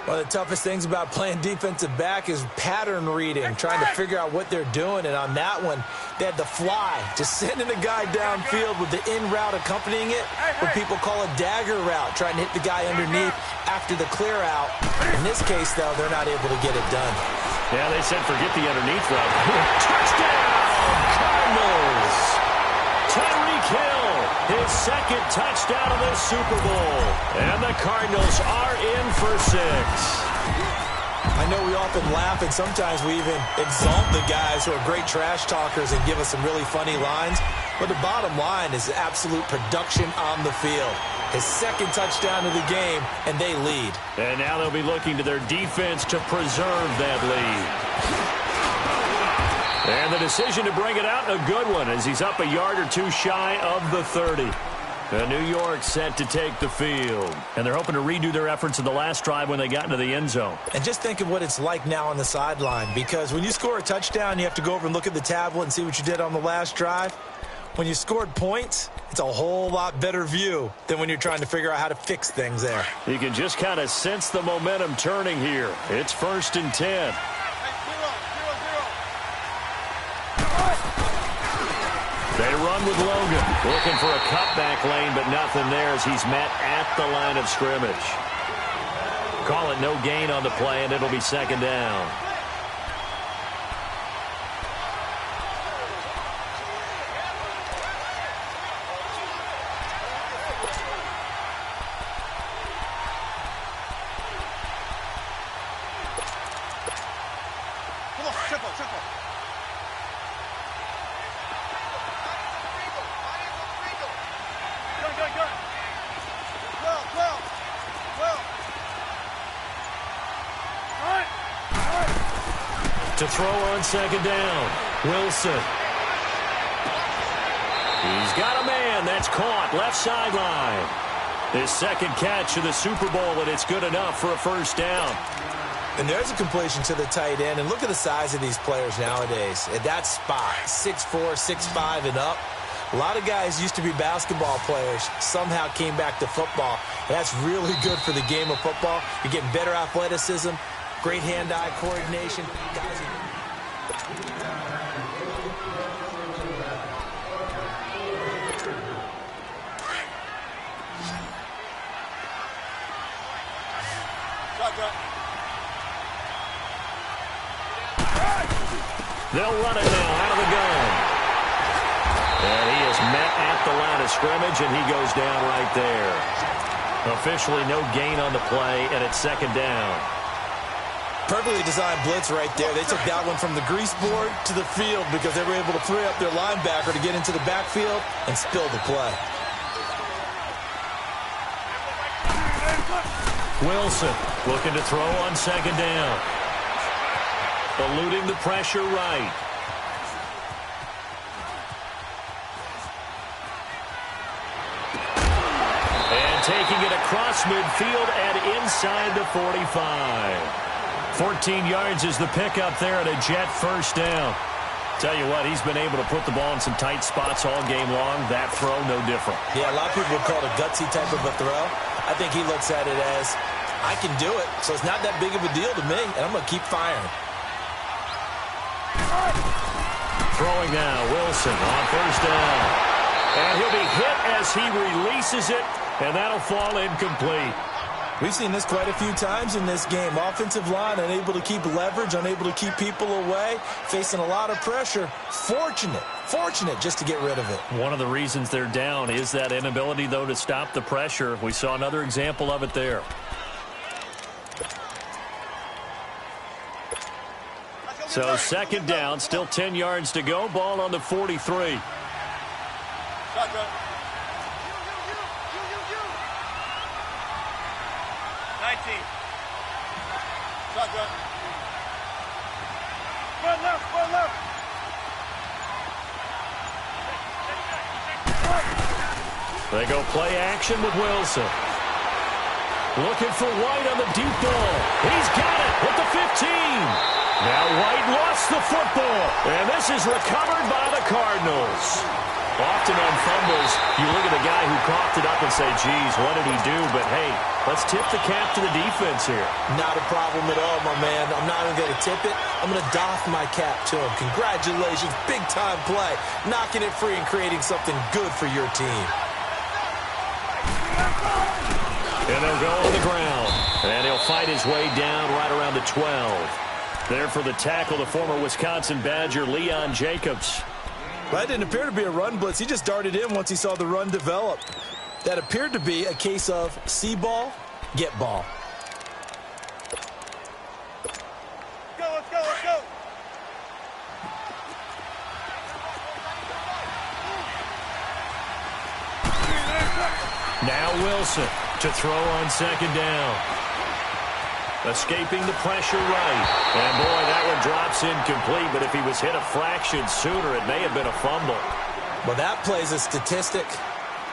One of the toughest things about playing defensive back is pattern reading, trying to figure out what they're doing. And on that one, they had the fly, just sending a guy downfield with the in route accompanying it, what people call a dagger route, trying to hit the guy underneath after the clear out. In this case, though, they're not able to get it done. Yeah, they said forget the underneath route. Touchdown, Cardinals! Tyreek Hill, his second touchdown of this Super Bowl. And the Cardinals are in for 6. I know we often laugh, and sometimes we even exalt the guys who are great trash talkers and give us some really funny lines. But the bottom line is absolute production on the field. His second touchdown of the game, and they lead. And now they'll be looking to their defense to preserve that lead. And the decision to bring it out, a good one, as he's up a yard or two shy of the 30. New York set to take the field. And they're hoping to redo their efforts in the last drive when they got into the end zone. And just think of what it's like now on the sideline, because when you score a touchdown, you have to go over and look at the tablet and see what you did on the last drive. When you scored points, it's a whole lot better view than when you're trying to figure out how to fix things there. You can just kind of sense the momentum turning here. It's 1st and 10. They run with Logan, looking for a cutback lane, but nothing there as he's met at the line of scrimmage. Call it no gain on the play, and it'll be 2nd down. Come on, simple, simple. To throw on 2nd down, Wilson. He's got a man. That's caught. Left sideline. His second catch of the Super Bowl, and it's good enough for a 1st down. And there's a completion to the tight end. And look at the size of these players nowadays. At that spot, 6'4", 6'5", and up. A lot of guys used to be basketball players, somehow came back to football. And that's really good for the game of football. You're getting better athleticism, great hand-eye coordination. Guys, they'll run it now out of the gun. And he is met at the line of scrimmage, and he goes down right there. Officially no gain on the play, and it's 2nd down. perfectly designed blitz right there. They took that one from the grease board to the field because they were able to free up their linebacker to get into the backfield and spill the play. Wilson looking to throw on 2nd down. Eluding the pressure right. And taking it across midfield and inside the 45. 14 yards is the pickup there at a Jet 1st down. Tell you what, he's been able to put the ball in some tight spots all game long. That throw, no different. Yeah, a lot of people would call it a gutsy type of a throw. I think he looks at it as, I can do it, so it's not that big of a deal to me, and I'm going to keep firing. Throwing now, Wilson on 1st down. And he'll be hit as he releases it, and that'll fall incomplete. We've seen this quite a few times in this game. Offensive line unable to keep leverage, unable to keep people away, facing a lot of pressure. Fortunate just to get rid of it. One of the reasons they're down is that inability, though, to stop the pressure. We saw another example of it there. So 2nd down, still 10 yards to go. Ball on the 43. Shotgun. 19. Shotgun. Run left. They go play action with Wilson. Looking for White on the deep ball. He's got it at the 15. Now White lost the football, and this is recovered by the Cardinals. Often on fumbles, you look at the guy who coughed it up and say, geez, what did he do? But, hey, let's tip the cap to the defense here. Not a problem at all, my man. I'm not even going to tip it. I'm going to doff my cap to him. Congratulations, big-time play. Knocking it free and creating something good for your team. And they'll go on the ground. And he'll fight his way down right around the 12. There for the tackle, the former Wisconsin Badger, Leon Jacobs. Well, that didn't appear to be a run blitz. He just darted in once he saw the run develop. That appeared to be a case of see ball, get ball. Let's go, let's go. Now Wilson to throw on second down. Escaping the pressure right. And, boy, that one drops incomplete. But if he was hit a fraction sooner, it may have been a fumble. Well, that plays a statistic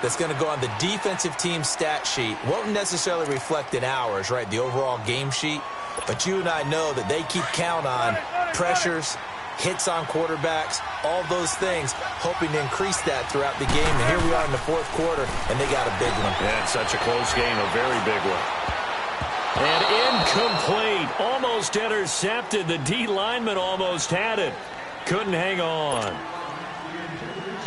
that's going to go on the defensive team stat sheet. Won't necessarily reflect in ours, right, the overall game sheet. But you and I know that they keep count on pressures, hits on quarterbacks, all those things, hoping to increase that throughout the game. And here we are in the fourth quarter, and they got a big one. Yeah, it's such a close game, a very big one. And incomplete, almost intercepted. The D lineman almost had it. Couldn't hang on.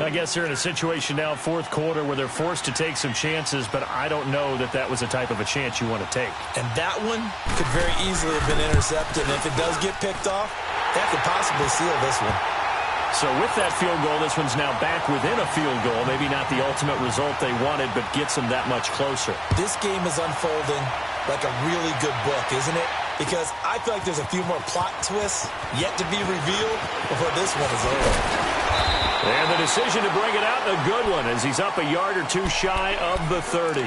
I guess they're in a situation now, fourth quarter, where they're forced to take some chances, but I don't know that that was the type of a chance you want to take. And that one could very easily have been intercepted. And if it does get picked off, that could possibly seal this one. So with that field goal, this one's now back within a field goal. Maybe not the ultimate result they wanted, but gets them that much closer. This game is unfolding like a really good book, isn't it? Because I feel like there's a few more plot twists yet to be revealed before this one is over. And the decision to bring it out, a good one, as he's up a yard or two shy of the 30.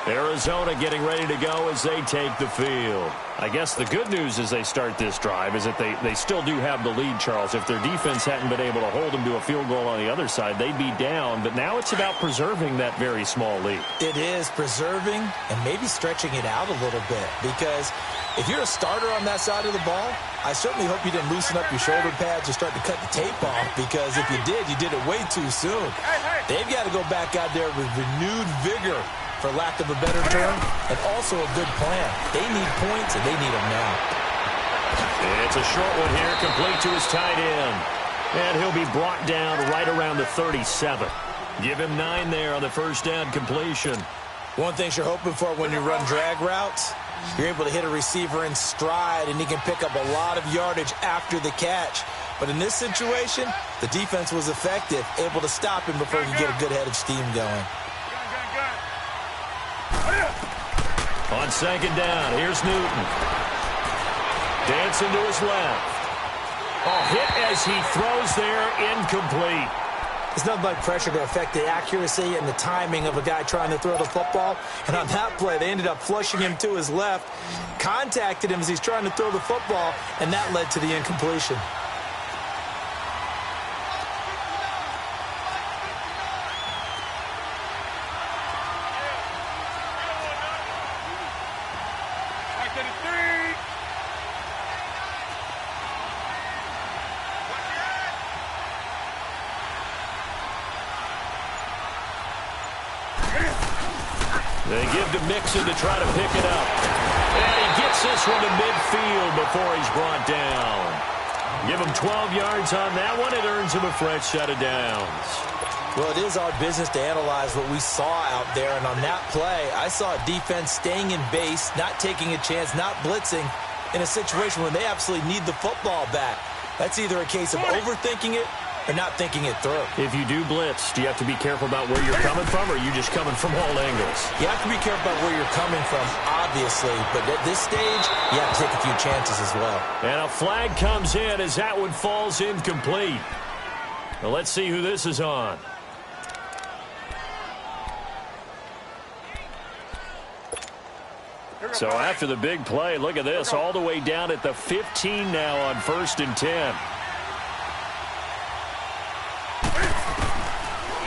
Arizona getting ready to go as they take the field. I guess the good news as they start this drive is that they still do have the lead, Charles. If their defense hadn't been able to hold them to a field goal on the other side, they'd be down. But now it's about preserving that very small lead. It is preserving and maybe stretching it out a little bit, because if you're a starter on that side of the ball, I certainly hope you didn't loosen up your shoulder pads or start to cut the tape off, because if you did it way too soon. They've got to go back out there with renewed vigor, for lack of a better term, and also a good plan. They need points, and they need them now. It's a short one here, complete to his tight end. And he'll be brought down right around the 37. Give him 9 there on the first down completion. One thing you're hoping for when you run drag routes, you're able to hit a receiver in stride, and he can pick up a lot of yardage after the catch. But in this situation, the defense was effective, able to stop him before he could get a good head of steam going. On second down, here's Newton. Dancing to his left. Hit as he throws there, incomplete. It's nothing like pressure to affect the accuracy and the timing of a guy trying to throw the football. And on that play, they ended up flushing him to his left, contacted him as he's trying to throw the football, and that led to the incompletion. They give to Mixon to try to pick it up. And he gets this one to midfield before he's brought down. Give him 12 yards on that one. It earns him a fresh set of downs. Well, it is our business to analyze what we saw out there. And on that play, I saw a defense staying in base, not taking a chance, not blitzing in a situation when they absolutely need the football back. That's either a case of overthinking it or not thinking it through. If you do blitz, do you have to be careful about where you're coming from, or are you just coming from all angles? You have to be careful about where you're coming from, obviously, but at this stage, you have to take a few chances as well. And a flag comes in as that one falls incomplete. Well, let's see who this is on. So after the big play, look at this, all the way down at the 15 now on 1st and 10.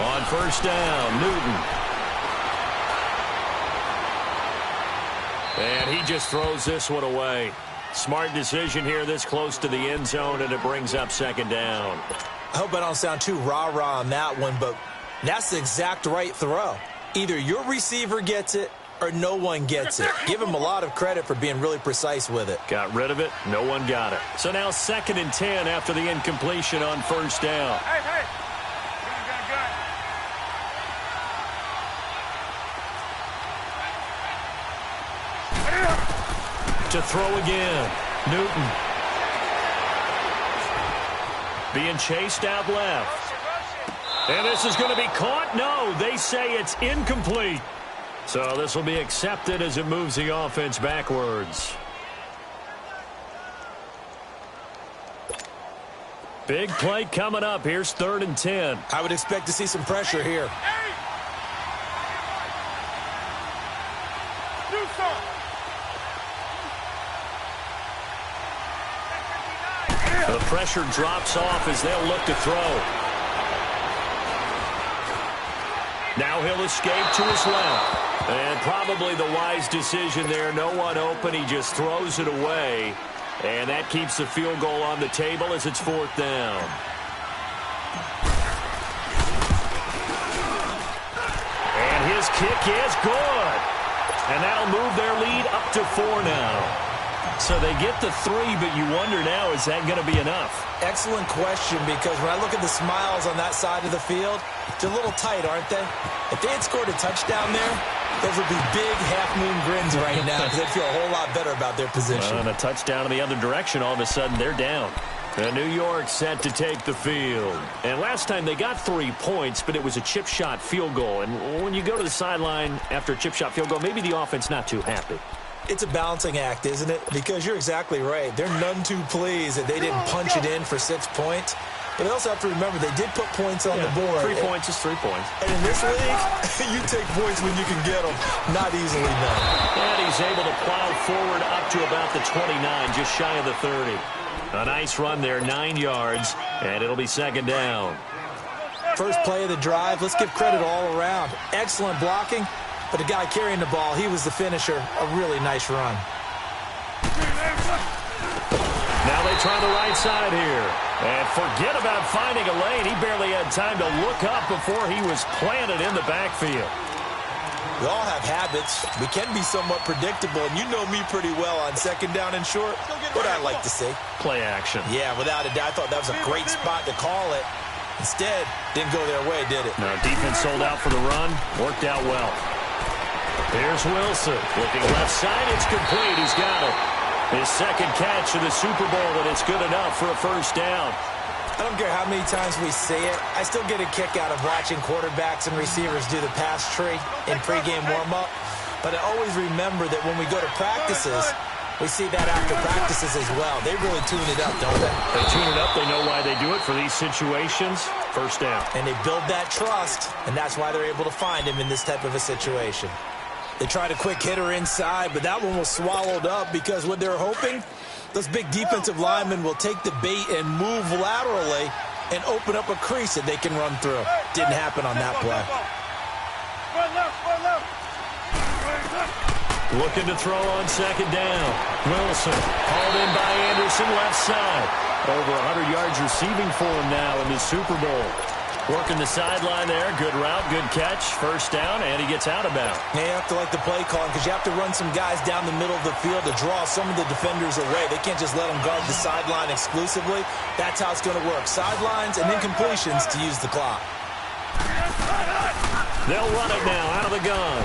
On first down, Newton. And he just throws this one away. Smart decision here this close to the end zone, and it brings up second down. I hope I don't sound too rah-rah on that one, but that's the exact right throw. Either your receiver gets it or no one gets it. Give him a lot of credit for being really precise with it. Got rid of it. No one got it. So now 2nd and 10 after the incompletion on first down. Hey. To throw again. Newton. Being chased out left. And this is going to be caught. No, they say it's incomplete. So this will be accepted as it moves the offense backwards. Big play coming up. Here's 3rd and 10. I would expect to see some pressure here. The pressure drops off as they'll look to throw. Now he'll escape to his left. And probably the wise decision there. No one open. He just throws it away. And that keeps the field goal on the table as it's 4th down. And his kick is good. And that'll move their lead up to 4 now. So they get the 3, but you wonder now, is that going to be enough? Excellent question, because when I look at the smiles on that side of the field, they're a little tight, aren't they? If they had scored a touchdown there, those would be big half-moon grins right now because they'd feel a whole lot better about their position. And a touchdown in the other direction, all of a sudden they're down. And New York set to take the field. And last time they got 3 points, but it was a chip shot field goal. And when you go to the sideline after a chip shot field goal, maybe the offense not too happy. It's a balancing act, isn't it? Because you're exactly right. They're none too pleased that they didn't punch it in for 6 points. But they also have to remember they did put points on the board. 3 points is 3 points. And in this league, you take points when you can get them. Not easily done. And he's able to plow forward up to about the 29, just shy of the 30. A nice run there, 9 yards, and it'll be 2nd down. First play of the drive. Let's give credit all around. Excellent blocking. But the guy carrying the ball, he was the finisher. A really nice run. Now they try the right side here. And forget about finding a lane. He barely had time to look up before he was planted in the backfield. We all have habits. We can be somewhat predictable, and you know me pretty well on 2nd down and short. What I like to see. Play action. Yeah, without a doubt. I thought that was a great spot to call it. Instead, didn't go their way, did it? No, defense sold out for the run. Worked out well. Here's Wilson. Looking left side. It's complete. He's got it. His 2nd catch of the Super Bowl, and it's good enough for a 1st down. I don't care how many times we say it. I still get a kick out of watching quarterbacks and receivers do the pass tree in pregame warm-up. But I always remember that when we go to practices, we see that after practices as well. They really tune it up, don't they? They tune it up. They know why they do it for these situations. 1st down. And they build that trust, and that's why they're able to find him in this type of a situation. They tried a quick hitter inside, but that one was swallowed up because what they're hoping, those big defensive linemen will take the bait and move laterally and open up a crease that they can run through. Didn't happen on that play. Looking to throw on 2nd down. Wilson hauled in by Anderson, left side. Over 100 yards receiving for him now in the Super Bowl. Working the sideline there. Good route, good catch. 1st down, and he gets out of bounds. Yeah, you have to like the play calling because you have to run some guys down the middle of the field to draw some of the defenders away. They can't just let them guard the sideline exclusively. That's how it's going to work. Sidelines and incompletions to use the clock. They'll run it now out of the gun.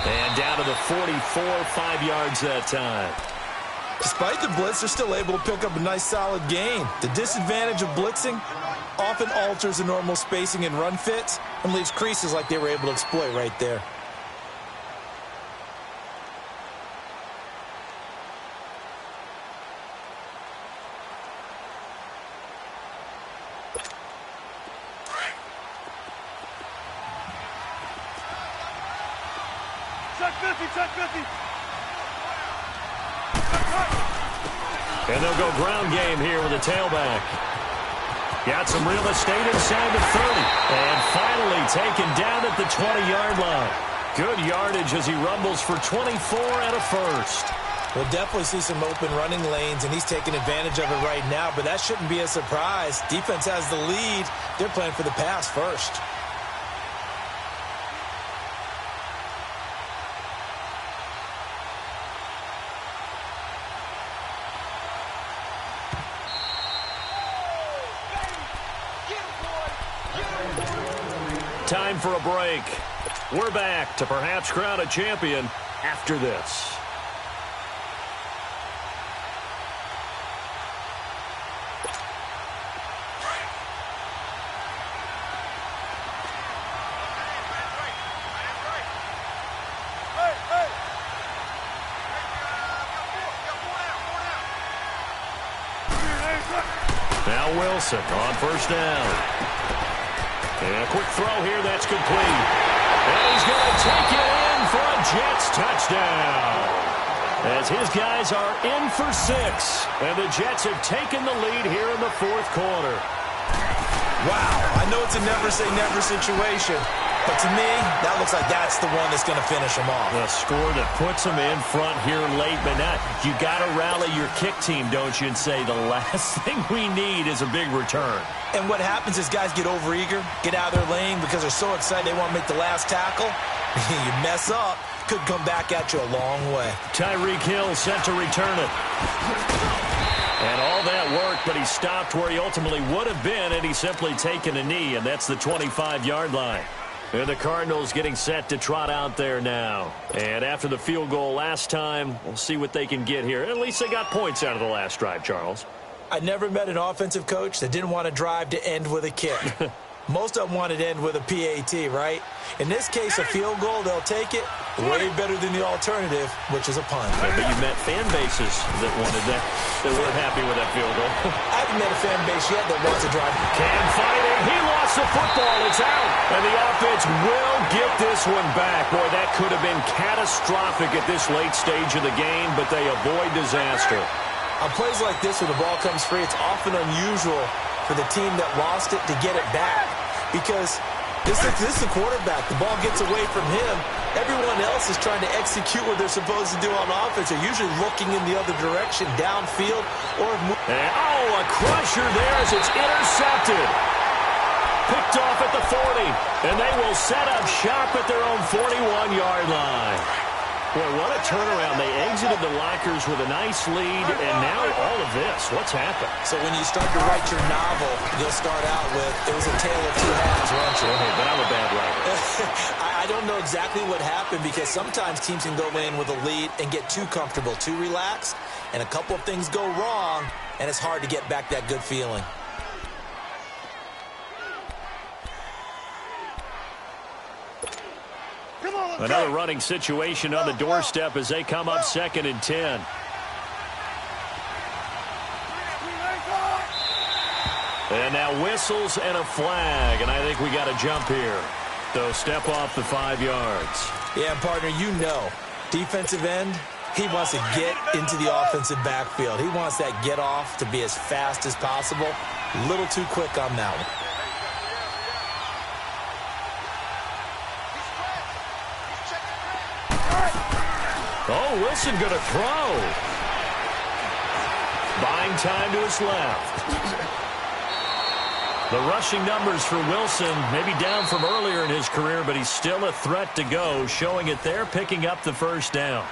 And down to the 44, 5 yards that time. Despite the blitz, they're still able to pick up a nice solid gain. The disadvantage of blitzing often alters the normal spacing and run fits and leaves creases like they were able to exploit right there. Check 50. And they'll go ground game here with a tailback. Got some real estate inside the 30. And finally taken down at the 20-yard line. Good yardage as he rumbles for 24 and a 1st. We'll definitely see some open running lanes, and he's taking advantage of it right now, but that shouldn't be a surprise. Defense has the lead. They're playing for the pass first. Time for a break. We're back to perhaps crown a champion after this. Now Wilson on first down. And a quick throw here, that's complete. And he's going to take it in for a Jets touchdown. As his guys are in for 6. And the Jets have taken the lead here in the fourth quarter. Wow, I know it's a never-say-never situation, but to me, that looks like that's the one that's going to finish them off. A score that puts them in front here late, but now you got to rally your kick team, don't you, and say the last thing we need is a big return. And what happens is guys get overeager, get out of their lane because they're so excited they want to make the last tackle. You mess up, could come back at you a long way. Tyreek Hill set to return it. And all that worked, but he stopped where he ultimately would have been, and he's simply taken a knee, and that's the 25-yard line. And the Cardinals getting set to trot out there now. And after the field goal last time, we'll see what they can get here. At least they got points out of the last drive, Charles. I never met an offensive coach that didn't want to drive to end with a kick. Most of them wanted to end with a PAT, right? In this case, a field goal, they'll take it way better than the alternative, which is a punt. Yeah, but you met fan bases that wanted that, that weren't happy with that field goal. I haven't met a fan base yet that wants to drive. Cam fighting. He lost the football. It's out. And the offense will get this one back. Boy, that could have been catastrophic at this late stage of the game, but they avoid disaster. On plays like this where the ball comes free, it's often unusual for the team that lost it to get it back because this is the quarterback. The ball gets away from him. Everyone else is trying to execute what they're supposed to do on offense. They're usually looking in the other direction, downfield, or and, a crusher there as it's intercepted. Picked off at the 40, and they will set up shop at their own 41-yard line. Boy, what a turnaround. They exited the lockers with a nice lead, and now all of this. What's happened? So when you start to write your novel, you'll start out with, it was a tale of two halves, won't you? Okay, but I'm a bad writer. I don't know exactly what happened because sometimes teams can go in with a lead and get too comfortable, too relaxed, and a couple of things go wrong, and it's hard to get back that good feeling. Another running situation on the doorstep as they come up 2nd and 10. And now whistles and a flag, and I think we got a jump here. So step off the 5 yards. Yeah, partner, you know, defensive end, he wants to get into the offensive backfield. He wants that get off to be as fast as possible. A little too quick on that one. Oh, Wilson going to throw. Buying time to his left. The rushing numbers for Wilson maybe down from earlier in his career, but he's still a threat to go, showing it there, picking up the first down.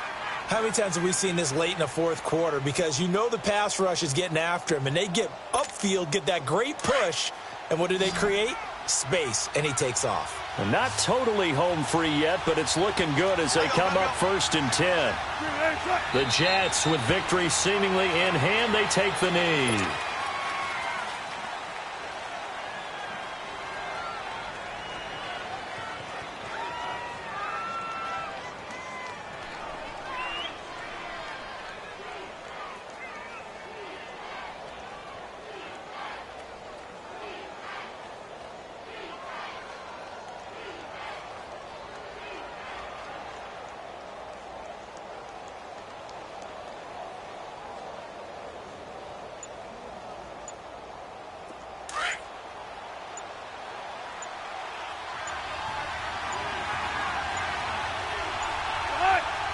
How many times have we seen this late in the fourth quarter? Because you know the pass rush is getting after him, and they get upfield, get that great push, and what do they create? Space, and he takes off. Well, not totally home free yet, but it's looking good as they come up 1st and 10. The Jets, with victory seemingly in hand, they take the knee.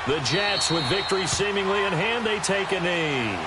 The Jets, with victory seemingly in hand, they take a knee.